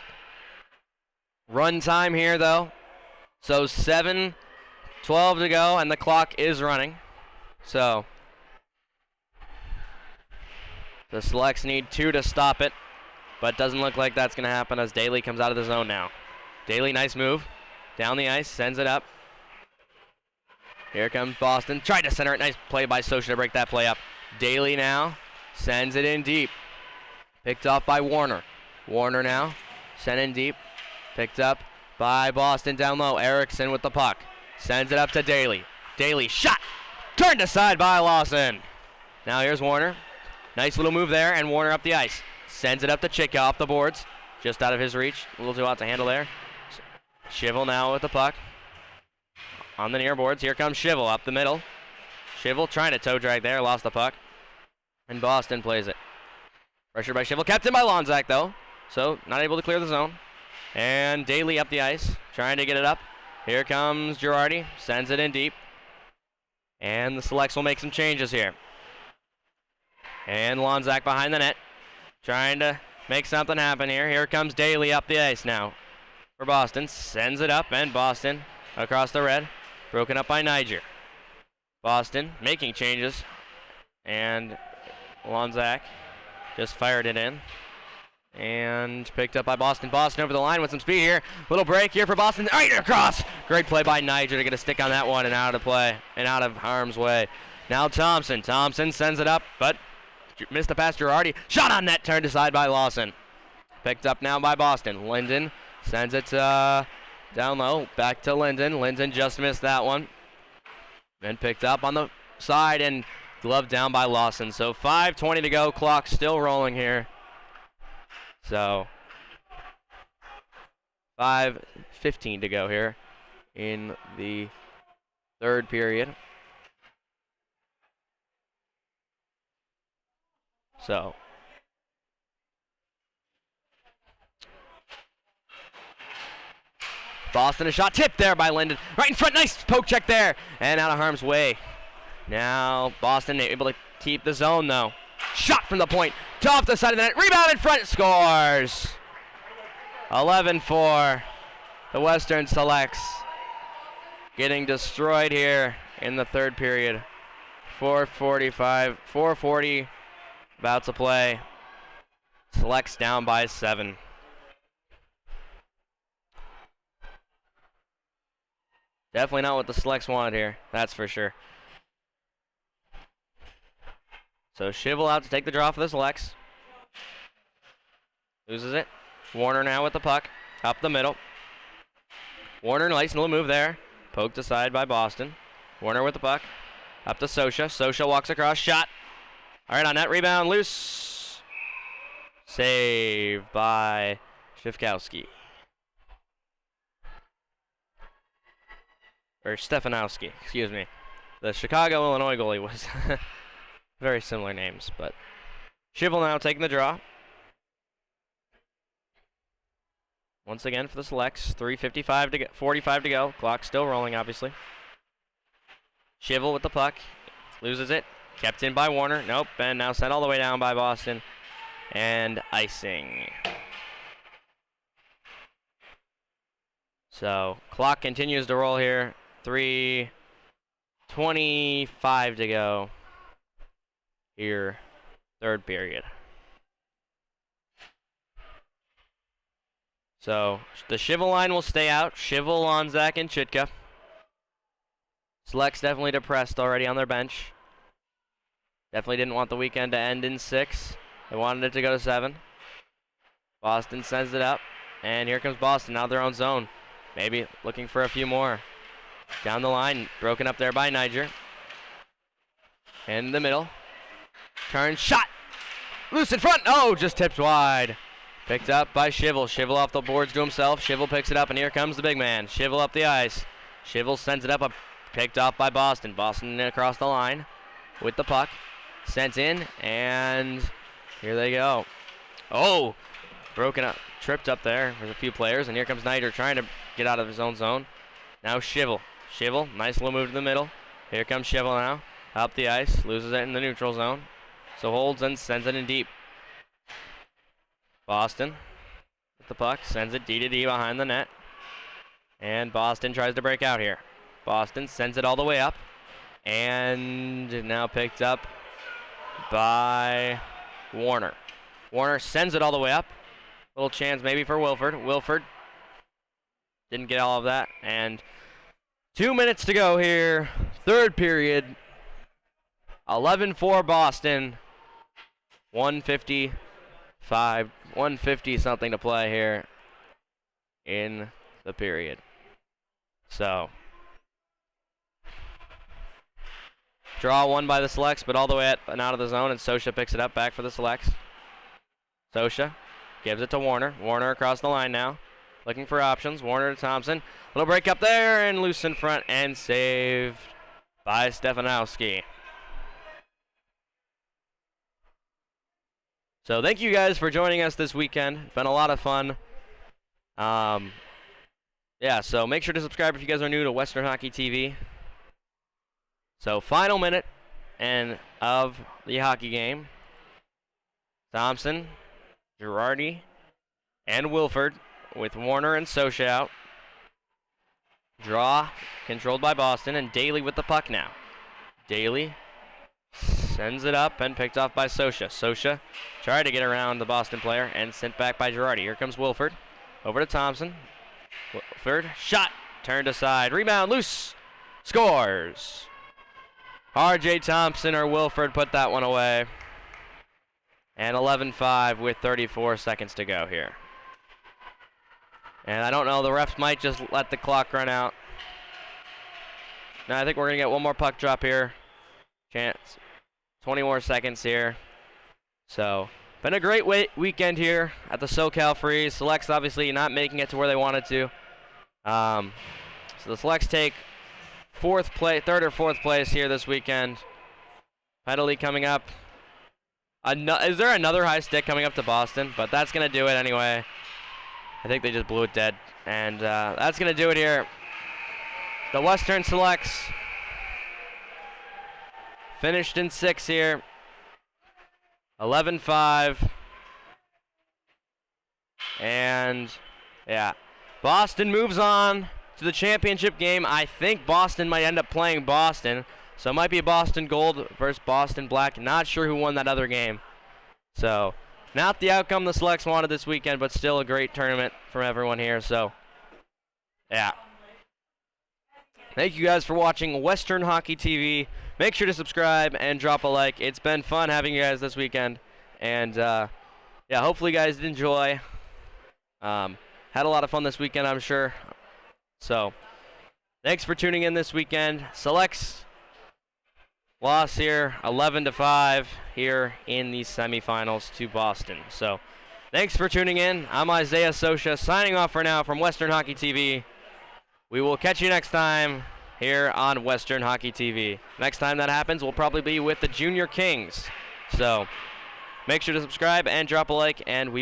Run time here though. So 7:12 to go and the clock is running. So the selects need 2 to stop it, but doesn't look like that's going to happen as Daly comes out of the zone now. Daly, nice move. Down the ice, sends it up. Here comes Boston. Tried to center it. Nice play by Sosha to break that play up. Daly now sends it in deep. Picked off by Warner. Warner now sent in deep. Picked up by Boston down low. Erickson with the puck. Sends it up to Daly. Daly shot. Turned aside by Lawson. Now here's Warner. Nice little move there, and Warner up the ice. Sends it up to Chicka off the boards. Just out of his reach. A little too out to handle there. Shivel now with the puck. On the near boards, here comes Shivel up the middle. Shivel trying to toe drag there, lost the puck. And Boston plays it. Pressured by Shivel, kept in by Lonzak though. So, not able to clear the zone. And Daly up the ice, trying to get it up. Here comes Girardi, sends it in deep. And the selects will make some changes here. And Lonzak behind the net, trying to make something happen here. Here comes Daly up the ice now for Boston. Sends it up, and Boston across the red. Broken up by Niger. Boston making changes. And Lonzak just fired it in. And picked up by Boston. Boston over the line with some speed here. Little break here for Boston. Right across. Great play by Niger to get a stick on that one and out of play and out of harm's way. Now Thompson. Thompson sends it up, but missed the pass. Girardi. Shot on net. Turned aside by Lawson. Picked up now by Boston. Linden sends it down low. Back to Linden. Linden just missed that one. Then picked up on the side and gloved down by Lawson. So 5:20 to go. Clock still rolling here. So 5:15 to go here in the third period. So Boston a shot tipped there by Linden. Right in front, nice poke check there. And out of harm's way. Now Boston able to keep the zone though. Shot from the point, off the side of the net, rebound in front, scores. 11 for the Western Selects. getting destroyed here in the third period. 4:40 about to play. Selects down by 7. Definitely not what the Selects wanted here, that's for sure. So Shivel out to take the draw for the Selects. Loses it. Warner now with the puck. Up the middle. Warner, nice little move there. Poked aside by Boston. Warner with the puck. Up to Sosha. Sosha walks across. Shot. All right, on net. Rebound. Loose. Save by Shifkowski. Or Stefanowski, excuse me. The Chicago, Illinois goalie was very similar names, but Shivel now taking the draw. Once again for the Selects. 3:55 to go, 45 to go. Clock still rolling, obviously. Shivel with the puck. Loses it. Kept in by Warner. Nope. And now sent all the way down by Boston. And icing. So, clock continues to roll here. 3:25 to go here, third period. So, the Shivel line will stay out. Shivel on Zach and Chitka. Selects definitely depressed already on their bench. Definitely didn't want the weekend to end in 6. They wanted it to go to 7. Boston sends it up. And here comes Boston, out of their own zone. Maybe looking for a few more. Down the line, broken up there by Niger. In the middle. Turn, shot! Loose in front! Oh, just tipped wide. Picked up by Shivel. Shivel off the boards to himself. Shivel picks it up, and here comes the big man. Shivel up the ice. Shivel sends it up, picked off by Boston. Boston across the line with the puck. Sent in, and here they go. Oh! Broken up, tripped up there. There's a few players, and here comes Niger trying to get out of his own zone. Now Shivel. Shivel, nice little move to the middle. Here comes Shivel now. Up the ice, loses it in the neutral zone. So holds and sends it in deep. Boston with the puck, sends it D to D behind the net. And Boston tries to break out here. Boston sends it all the way up. And now picked up by Warner. Warner sends it all the way up. Little chance maybe for Wilford. Wilford didn't get all of that. And 2 minutes to go here. Third period. 11-4 Boston. 150 something to play here in the period. So, draw won by the Selects, but all the way and out of the zone, and Sosha picks it up back for the Selects. Sosha gives it to Warner. Warner across the line now, looking for options. Warner to Thompson. Little break up there, and loose in front, and saved by Stefanowski. So thank you guys for joining us this weekend. It's been a lot of fun. Yeah, so make sure to subscribe if you guys are new to Western Hockey TV. So final minute of the hockey game. Thompson, Girardi, and Wilford with Warner and Sosha out. Draw controlled by Boston, and Daly with the puck now. Daly sends it up and picked off by Sosha. Sosha tried to get around the Boston player and sent back by Girardi. Here comes Wilford. Over to Thompson. Wilford, shot, turned aside. Rebound, loose, scores. R.J. Thompson or Wilford put that one away. And 11-5 with 34 seconds to go here. And I don't know, the refs might just let the clock run out. No, I think we're going to get one more puck drop here. Chance. 20 more seconds here. So, been a great weekend here at the SoCal Freeze. Selects obviously not making it to where they wanted to. So the Selects take third or fourth place here this weekend. Penalty coming up. Is there another high stick coming up to Boston? But that's going to do it anyway. I think they just blew it dead. And that's going to do it here. The Western Selects finished in 6 here. 11-5. And, yeah. Boston moves on to the championship game. I think Boston might end up playing Boston. So it might be Boston Gold versus Boston Black. Not sure who won that other game. So not the outcome the Selects wanted this weekend, but still a great tournament from everyone here. So, yeah. Thank you guys for watching Western Hockey TV. Make sure to subscribe and drop a like. It's been fun having you guys this weekend. And, yeah, hopefully you guys did enjoy. Had a lot of fun this weekend, I'm sure. So, thanks for tuning in this weekend. Selects loss here, 11-5 here in the semifinals to Boston. So, thanks for tuning in. I'm Isaiah Sosha signing off for now from Western Hockey TV. We will catch you next time here on Western Hockey TV. Next time that happens will probably be with the Junior Kings. So, make sure to subscribe and drop a like, and we will